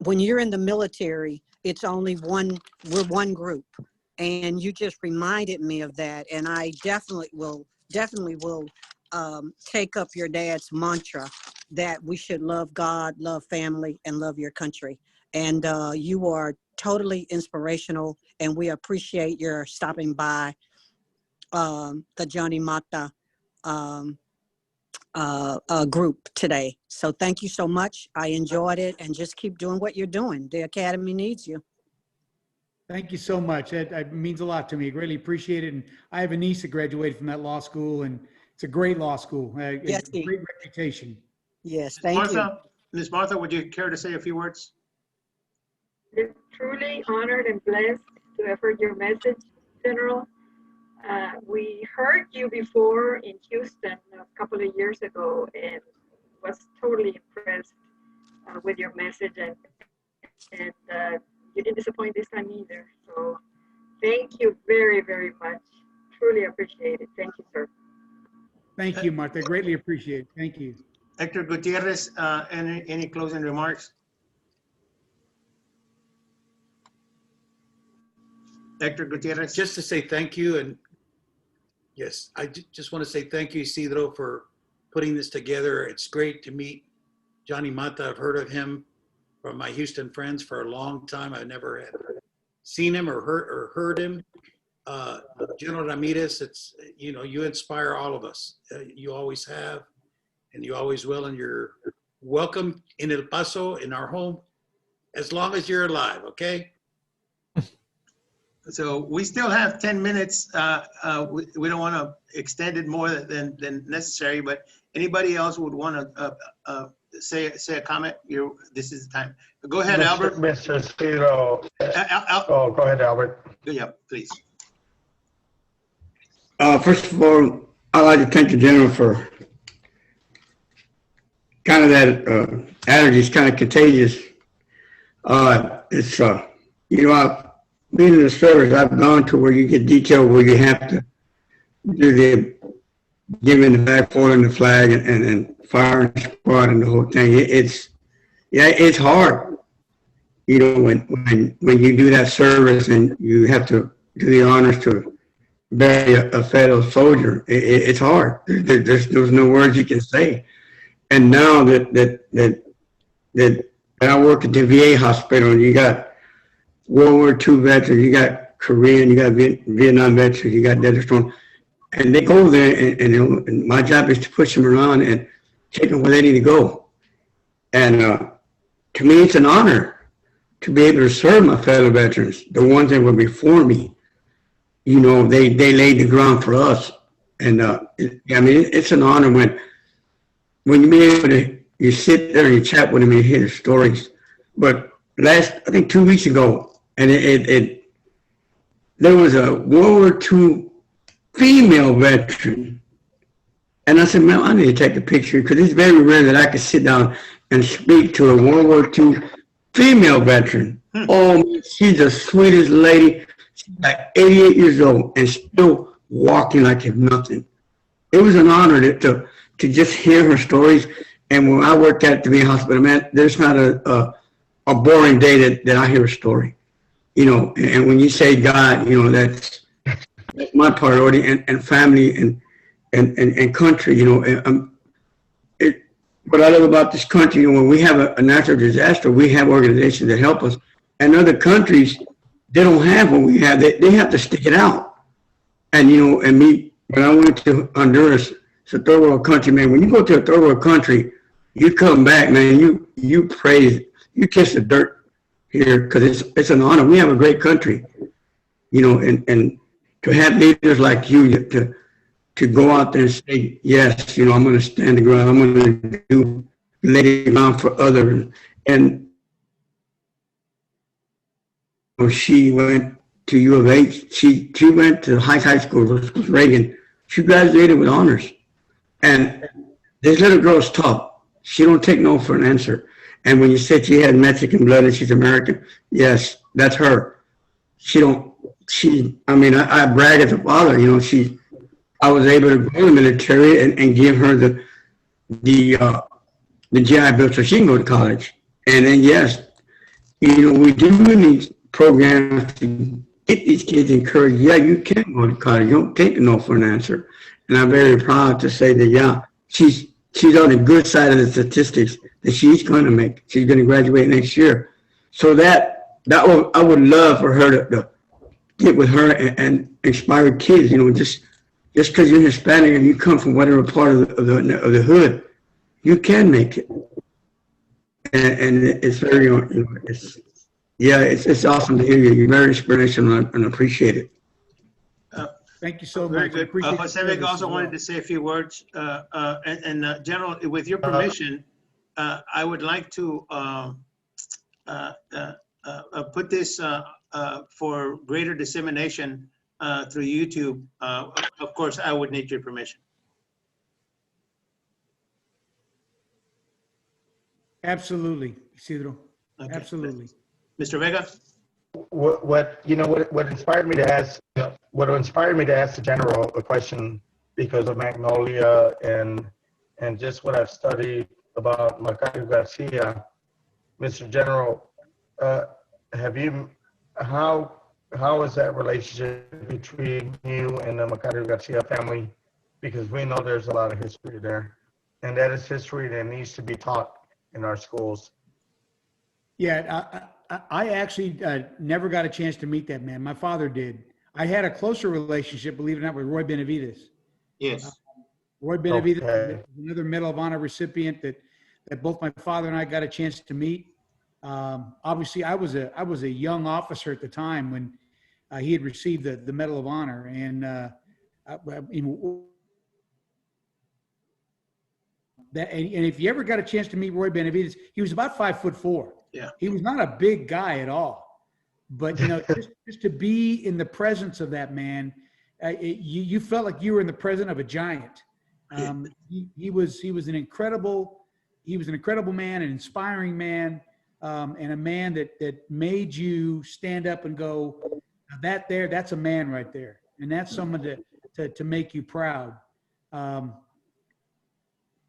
when you're in the military, it's only we're one group. And you just reminded me of that. And I definitely will take up your dad's mantra that we should love God, love family, and love your country. and you are totally inspirational, and we appreciate your stopping by the Johnny Mata group today. So thank you so much. I enjoyed it, and just keep doing what you're doing. The Academy needs you. Thank you so much. That means a lot to me. I greatly appreciate it. And I have a niece that graduated from that law school, and it's a great law school. Yes, It's a great reputation. Yes, thank you. Ms. Martha, would you care to say a few words? We're truly honored and blessed to have heard your message, General. We heard you before in Houston a couple of years ago and was totally impressed with your message, and you didn't disappoint this time either. So thank you very, very much. Truly appreciate it. Thank you, sir. Thank you, Martha. Greatly appreciate it. Thank you. Hector Gutierrez, any closing remarks? Hector Gutierrez. Just to say thank you, and yes, I just want to say thank you, Isidro, for putting this together. It's great to meet Johnny Mata. I've heard of him from my Houston friends for a long time. I never had seen him or heard him. General Ramirez, it's, you know, you inspire all of us. You always have, and you always will, and you're welcome in El Paso, in our home, as long as you're alive, okay? So we still have 10 minutes. We don't want to extend it more than necessary, but anybody else would want to say a comment? This is the time. Go ahead, Albert. Mr. Ciro. Oh, go ahead, Albert. Yeah, please. First of all, I'd like to thank the General for kind of that allergy is kind of contagious. It's, you know, being in the service, I've gone to where you get detailed where you have to do the giving the back, folding the flag, and firing squad and the whole thing. It's hard. You know, when you do that service and you have to do the honors to bury a fellow soldier, it's hard. There's no words you can say. And now that I work at the VA hospital, and you got World War II veterans, you got Korean, you got Vietnam veterans, you got Desert Storm, and they go there, and my job is to push them around and take them where they need to go. And to me, it's an honor to be able to serve my fellow veterans, the ones that were before me. You know, they laid the ground for us, and I mean, it's an honor when you sit there and you chat with them and you hear the stories. But I think 2 weeks ago, and there was a World War II female veteran. And I said, man, I need to take a picture, because it's very rare that I could sit down and speak to a World War II female veteran. Oh, man, she's the sweetest lady. She's like 88 years old and still walking like if nothing. It was an honor to just hear her stories. And when I worked at the VA hospital, man, there's not a boring day that I hear a story. You know, and when you say God, you know, that's my priority, and family and country, you know. What I love about this country, you know, when we have a natural disaster, we have organizations that help us. And other countries, they don't have what we have. They have to stick it out. And, you know, when I went to Honduras, it's a third world country, man. When you go to a third world country, you come back, man, you praise, you kiss the dirt here, because it's an honor. We have a great country, you know, and to have leaders like you to go out there and say, yes, you know, I'm going to stand the ground. I'm going to lay the ground for others. And she went to U of H. She went to high school, which was Reagan. She graduated with honors. And this little girl's tough. She don't take no for an answer. And when you said she had Mexican blood and she's American, yes, that's her. I mean, I brag as a father, you know, I was able to go in the military and give her the GI Bill so she can go to college. And then, yes, you know, we do these programs to get these kids encouraged. Yeah, you can go to college. You don't take no for an answer. And I'm very proud to say that, yeah, she's on the good side of the statistics that she's going to make. She's going to graduate next year. So I would love for her to get with her and inspire kids, just because you're Hispanic and you come from whatever part of the hood, you can make it. And it's very, it's awesome to hear you. You're very inspirational and appreciate it. Thank you so Very much. I good. appreciate the Jose service Vega also as wanted well. to say a few words. General, with your permission, I would like to put this for greater dissemination through YouTube. Of course, I would need your permission. Absolutely, Isidro. Okay. Absolutely. Mr. Vega? What inspired me to ask the general a question because of Magnolia and just what I've studied about Macario Garcia, Mr. General, how is that relationship between you and the Macario Garcia family? Because we know there's a lot of history there, and that is history that needs to be taught in our schools. Yeah, I actually never got a chance to meet that man. My father did. I had a closer relationship, believe it or not, with Roy Benavidez. Yes. Roy Benavidez, Okay. another Medal of Honor recipient that both my father and I got a chance to meet. Obviously, I was a young officer at the time when he had received the Medal of Honor, and if you ever got a chance to meet Roy Benavidez, he was about 5'4". Yeah. He was not a big guy at all, but just to be in the presence of that man, you felt like you were in the presence of a giant. He was an incredible man, an inspiring man, and a man that made you stand up and go, that's a man right there, and that's someone to make you proud.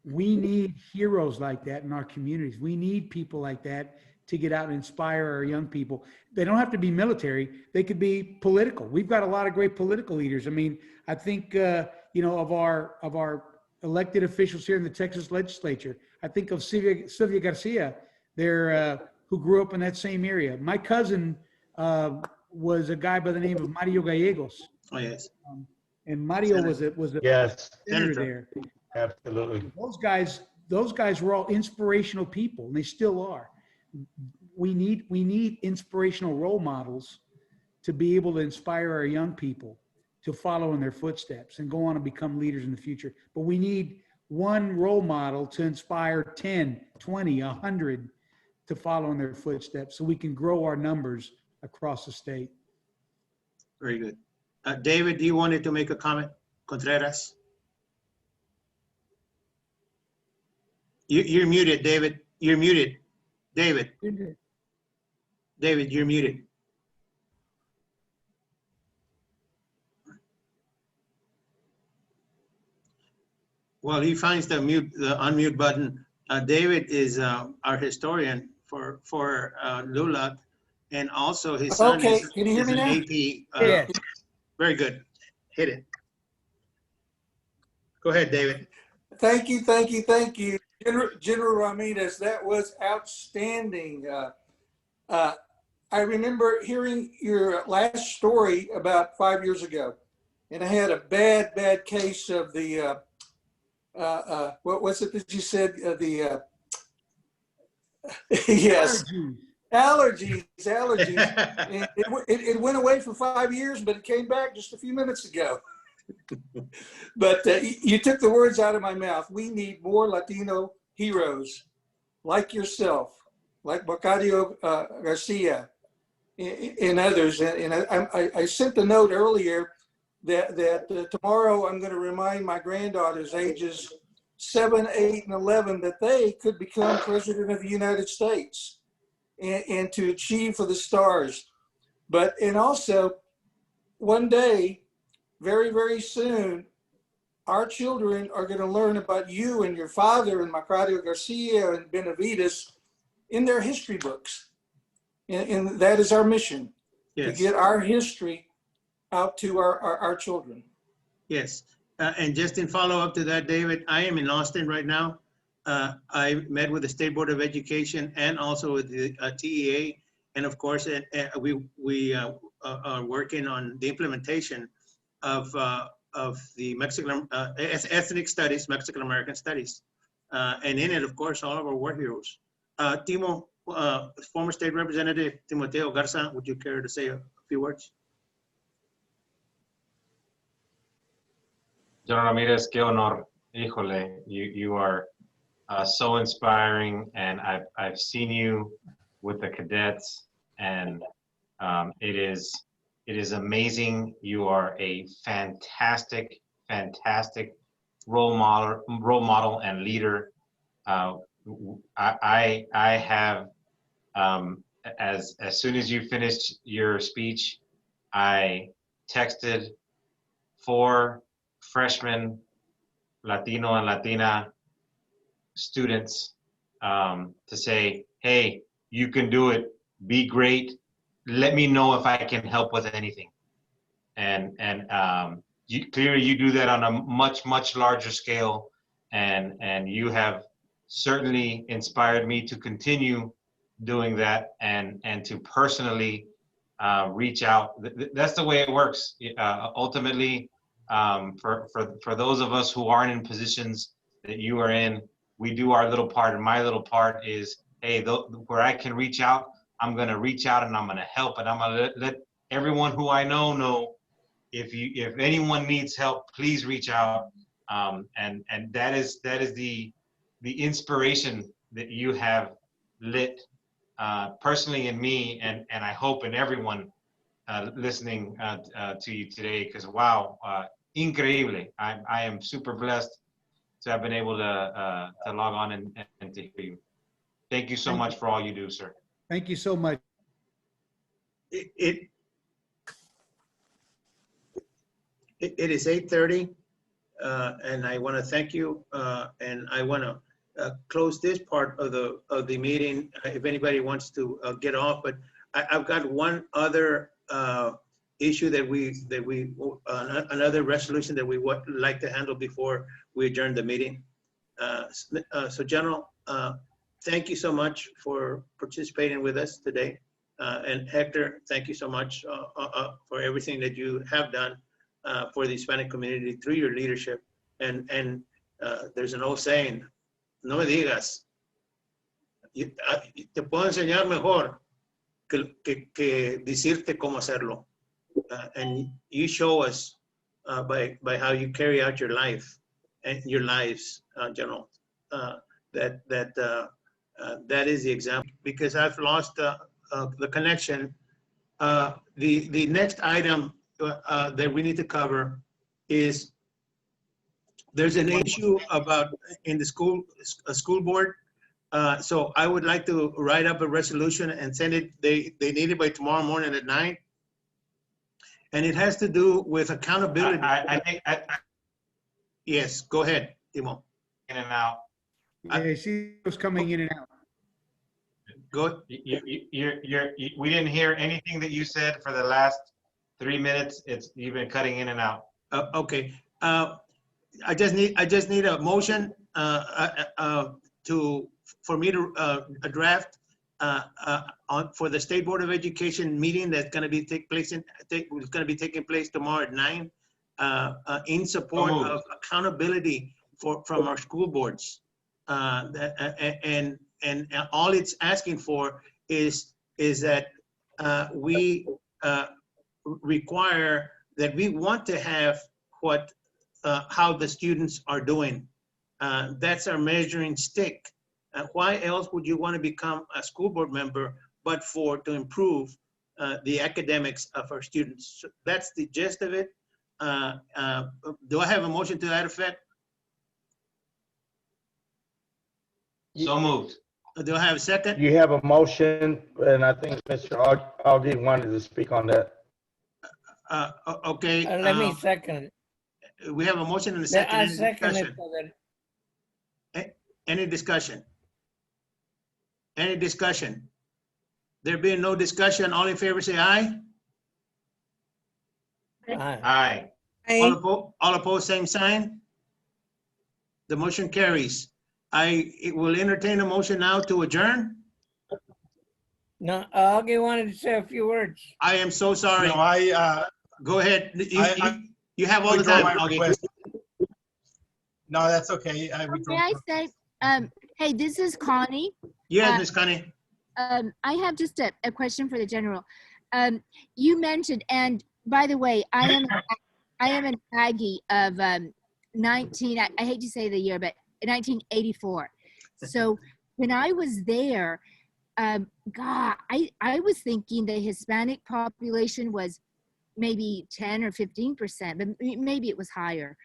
We need heroes like that in our communities. We need people like that to get out and inspire our young people. They don't have to be military. They could be political. We've got a lot of great political leaders. I mean, I think, of our elected officials here in the Texas legislature, I think of Sylvia Garcia there, who grew up in that same area. My cousin was a guy by the name of Mario Gallegos. Oh, yes. And Mario was a Yes, senator there. absolutely. Those guys were all inspirational people, and they still are. We need inspirational role models to be able to inspire our young people to follow in their footsteps and go on and become leaders in the future. But we need one role model to inspire 10, 20, 100 to follow in their footsteps so we can grow our numbers across the state. Very good. David, do you wanted to make a comment? Contreras? You're muted, David. You're muted. David. David, you're muted. Well, he finds the unmute button. David is our historian for LULAC, and also his son Okay, is, can you hear is me an now? AP. Yeah. Very good. Hit it. Go ahead, David. Thank you. General Ramirez, that was outstanding. I remember hearing your last story about 5 years ago, and I had a bad case of the, what was it that you said? Yes, allergies. And it went away for 5 years, but it came back just a few minutes ago. But you took the words out of my mouth. We need more Latino heroes like yourself, like Macario Garcia and others. And I sent a note earlier that tomorrow I'm going to remind my granddaughters, ages 7, 8, and 11, that they could become president of the United States and to achieve for the stars. And also, one day, very, very soon, our children are going to learn about you and your father and Macario Garcia and Benavidez in their history books. And that is our mission, Yes. to get our history out to our children. Yes. And just in follow up to that, David, I am in Austin right now. I met with the State Board of Education and also with the TEA, And of course, we are working on the implementation of the Mexican ethnic studies, Mexican American studies, and in it, of course, all of our war heroes. Timo, former state representative Timoteo Garza, would you care to say a few words? General Ramirez, qué honor. Híjole, you are so inspiring, and I've seen you with the cadets, and it is amazing. You are a fantastic role model and leader. I have as soon as you finished your speech, I texted 4 freshmen, Latino and Latina students to say, hey, you can do it, be great, let me know if I can help with anything. And clearly you do that on a much larger scale, and you have certainly inspired me to continue doing that and to personally reach out. That's the way it works. Ultimately, for those of us who aren't in positions that you are in, we do our little part, and my little part is, hey, where I can reach out, I'm gonna reach out and I'm gonna help, and I'm gonna let everyone who I know if anyone needs help, please reach out. And that is the inspiration that you have lit personally in me, and I hope in everyone listening to you today, because wow, increíble. I am super blessed to have been able to log on and to hear you. Thank you so much for all you do, sir. Thank you so much. It is 8:30, and I want to thank you, and I want to close this part of the meeting if anybody wants to get off. But I've got one other issue another resolution that we would like to handle before we adjourn the meeting. So General, thank you so much for participating with us today. And Hector, thank you so much for everything that you have done for the Hispanic community through your leadership. And there's an old saying, no me digas, te puedo enseñar mejor que decirte cómo hacerlo. And you show us by how you carry out your life and your lives, General, that is the example. Because I've lost the connection. The next item that we need to cover is there's an issue about in the school board. So I would like to write up a resolution and send it. They need it by tomorrow morning at 9. And it has to do with accountability. I think Yes, go ahead, Timo. in and out. Yeah, she was coming in and out. Go. We didn't hear anything that you said for the last 3 minutes. You've been cutting in and out. Okay. I just need a motion for me to draft for the State Board of Education meeting that's going to be taking place tomorrow at 9 in support of accountability from our school boards. And all it's asking for is that we require that we want to have how the students are doing. That's our measuring stick. Why else would you want to become a school board member but to improve the academics of our students? So that's the gist of it. Do I have a motion to that effect? So moved. Do I have a second? You have a motion, and I think Mr. Aggie wanted to speak on that. Okay. Let me second it. We have a motion and a second. I second it for that. Any discussion? Any discussion? There being no discussion, all in favor say aye. Aye. All opposed, same sign. The motion carries. It will entertain a motion now to adjourn. No, Aggie wanted to say a few words. I am so sorry. No, Go ahead. I You have all the withdraw time, my Augie. request. No, that's okay. I May withdraw. I say, hey, this is Connie. Yes, Ms. Connie. I have just a question for the general. You mentioned, and by the way, I am an Aggie of 19, I hate to say the year, but 1984. So when I was there, God, I was thinking the Hispanic population was maybe 10 or 15%, but maybe it was higher.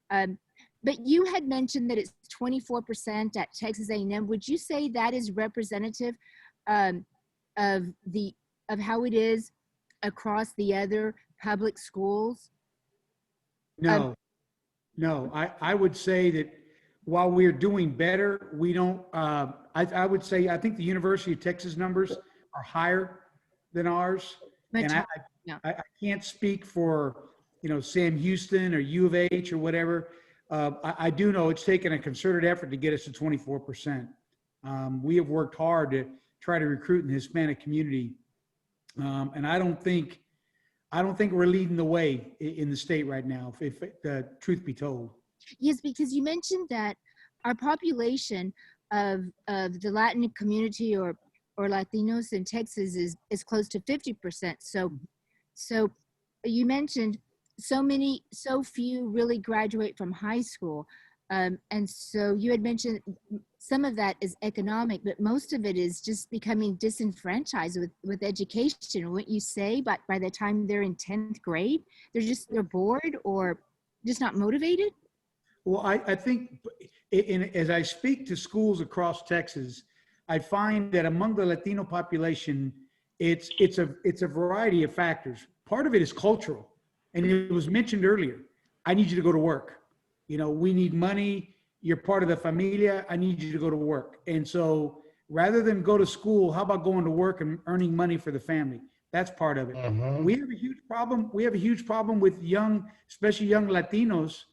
But you had mentioned that it's 24% at Texas A&M. Would you say that is representative of how it is across the other public schools? No, no, I would say that while we're doing better, we don't, I would say, I think the University of Texas numbers are higher than ours. Much And higher, yeah. I can't speak for, Sam Houston or U of H or whatever. I do know it's taken a concerted effort to get us to 24%. We have worked hard to try to recruit in the Hispanic community. And I don't think we're leading the way in the state right now, if the truth be told. Yes, because you mentioned that our population of the Latin community or Latinos in Texas is close to 50%. So you mentioned so few really graduate from high school. And so you had mentioned some of that is economic, but most of it is just becoming disenfranchised with education. Wouldn't you say by the time they're in 10th grade, they're bored or just not motivated? Well, I think as I speak to schools across Texas, I find that among the Latino population, it's a variety of factors. Part of it is cultural. And it was mentioned earlier, I need you to go to work. We need money. You're part of the familia. I need you to go to work. And so rather than go to school, how about going to work and earning money for the family? That's part of it. Mhm. We have a huge problem. We have a huge problem with especially young Latinos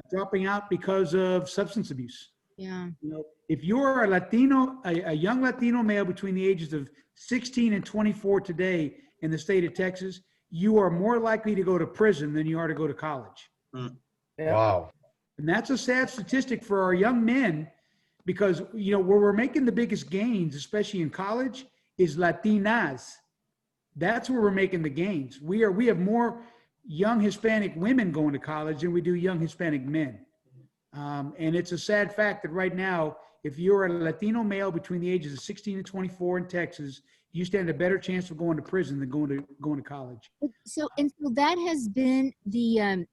dropping out because of substance abuse. Yeah. If you're a young Latino male between the ages of 16 and 24 today in the state of Texas, you are more likely to go to prison than you are to go to college. Wow. And that's a sad statistic for our young men because, where we're making the biggest gains, especially in college, is Latinas. That's where we're making the gains. We have more young Hispanic women going to college than we do young Hispanic men. And it's a sad fact that right now, if you're a Latino male between the ages of 16 and 24 in Texas, you stand a better chance of going to prison than going to college. So that has been the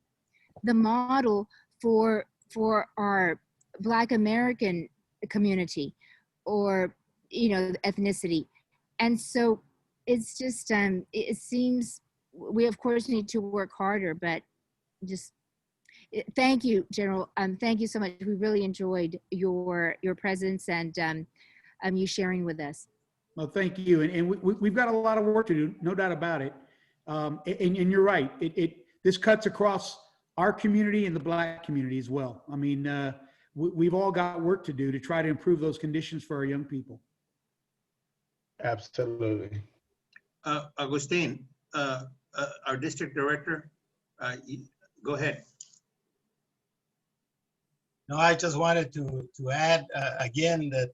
model for our Black American community or ethnicity, and so it's just it seems we of course need to work harder, but just thank you, General. Thank you so much. We really enjoyed your presence and you sharing with us. Well, thank you. And we've got a lot of work to do, no doubt about it. And you're right. This cuts across our community and the Black community as well. I mean, we've all got work to do to try to improve those conditions for our young people. Absolutely. Agustin, our district director, go ahead. No, I just wanted to add again that,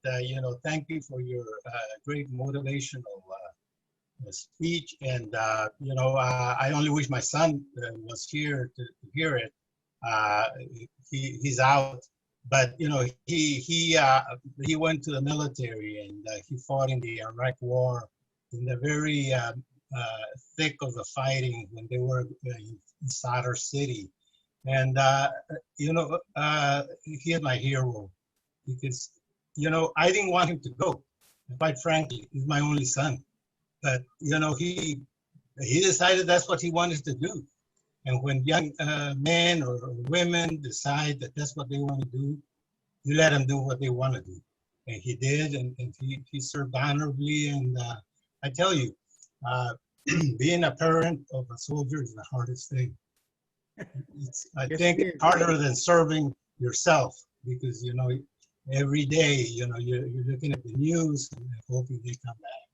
thank you for your great motivational speech. And, I only wish my son was here to hear it. He's out, but, he went to the military and he fought in the Iraq War in the very thick of the fighting when they were in Sadr City. And, he is my hero because, I didn't want him to go. Quite frankly, he's my only son. But, he decided that's what he wanted to do. And when young men or women decide that that's what they want to do, you let them do what they want to do. And he did, and he served honorably. And I tell you, being a parent of a soldier is the hardest thing. I think it's harder than serving yourself because, every day, you're looking at the news and hoping they come back.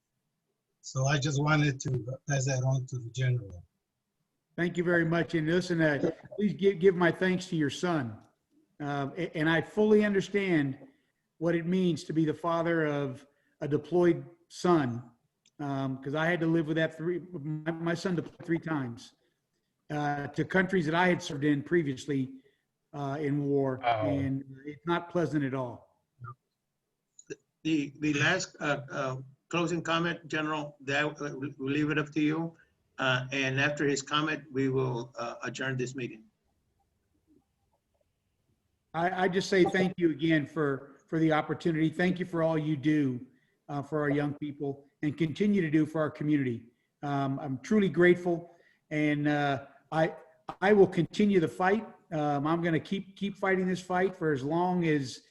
So I just wanted to pass that on to the general. Thank you very much. And listen, please give my thanks to your son. And I fully understand what it means to be the father of a deployed son, because I had to live with that my son deployed 3 times to countries that I had served in previously in war, and it's not pleasant at all. The last closing comment, General, that we'll leave it up to you. And after his comment, we will adjourn this meeting. I just say thank you again for the opportunity. Thank you for all you do for our young people and continue to do for our community. I'm truly grateful, and I will continue the fight. I'm going to keep fighting this fight for as long as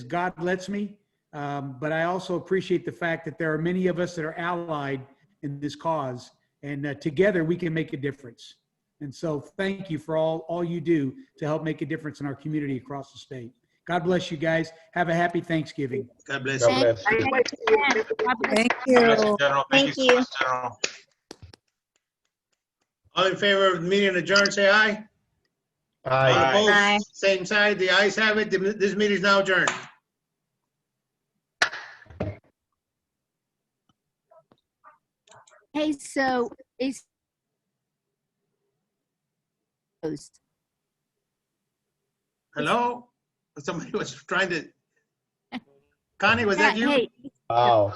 God lets me. But I also appreciate the fact that there are many of us that are allied in this cause, and together we can make a difference. And so thank you for all you do to help make a difference in our community across the state. God bless you guys. Have a happy Thanksgiving. God bless God you. bless. Thank God bless you, you. General. Thank you so much, General. All in favor of the meeting adjourned, say aye. All Aye. opposed, Aye. same side. The ayes have it. This meeting is now adjourned. Hey, so it's closed. Hello? Somebody was trying to. Connie, was that you? Hey, Wow.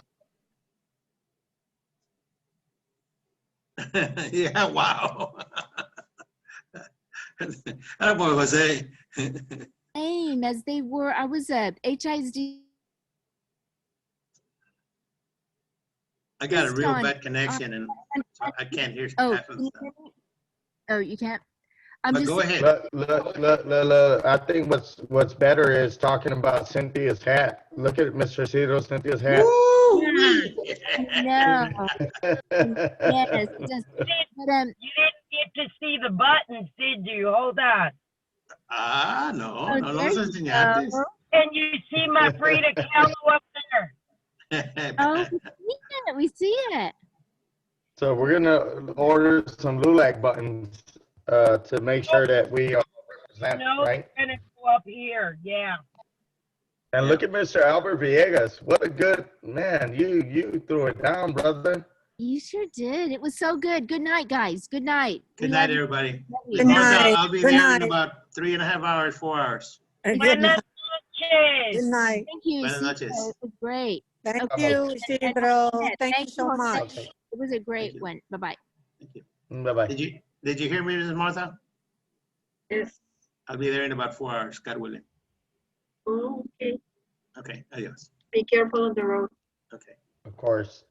Yeah, wow. That boy, Jose. same as they were. I was at HISD. I got a real Don, bad connection and so I can't hear Oh, half of can the you stuff. hear me? Oh, you can't? I'm But just go ahead. Look, I think what's better is talking about Cynthia's hat. Look at Mr. Cito, Cynthia's hat. Woo-wee. no. Yes, just but You didn't get to see the buttons, did you? Hold on. Ah, no, Oh, no there los you enseñantes. go. Can you see my Frida Kahlo up there? Oh, we see it. We see it. So we're gonna order some LULAC buttons to make sure that we are represented, No, right? they're gonna go up here. Yeah. And look at Mr. Albert Villegas. What a good man. You threw it down, brother. You sure did. It was so good. Good night, guys. Good night. Good We night, love you. everybody. Good Martha, night. I'll be Good there in night. about 3.5 hours, 4 hours. Good Buenas night. noches. Good night. Thank you. Buenas Isidro. noches. It was great. Thank Okay. you, Isidro. Thank you so Jose. much. It was a great you. one. Bye-bye. Thank you. Bye-bye. Did you hear me, Mrs. Martha? Yes. I'll be there in about 4 hours, God willing. Okay. Okay, adios. Be careful on the road. Okay. Of course.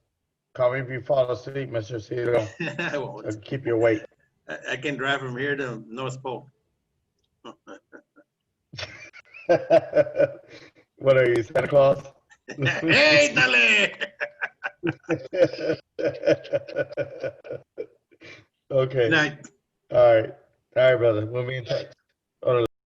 Call me if you fall asleep, Mr. Cito. I won't. I'll keep you awake. I can drive from here to North Pole. What are you, Santa Claus? Hey, dale! Okay. Good night. All right. All right, brother. We'll be in touch.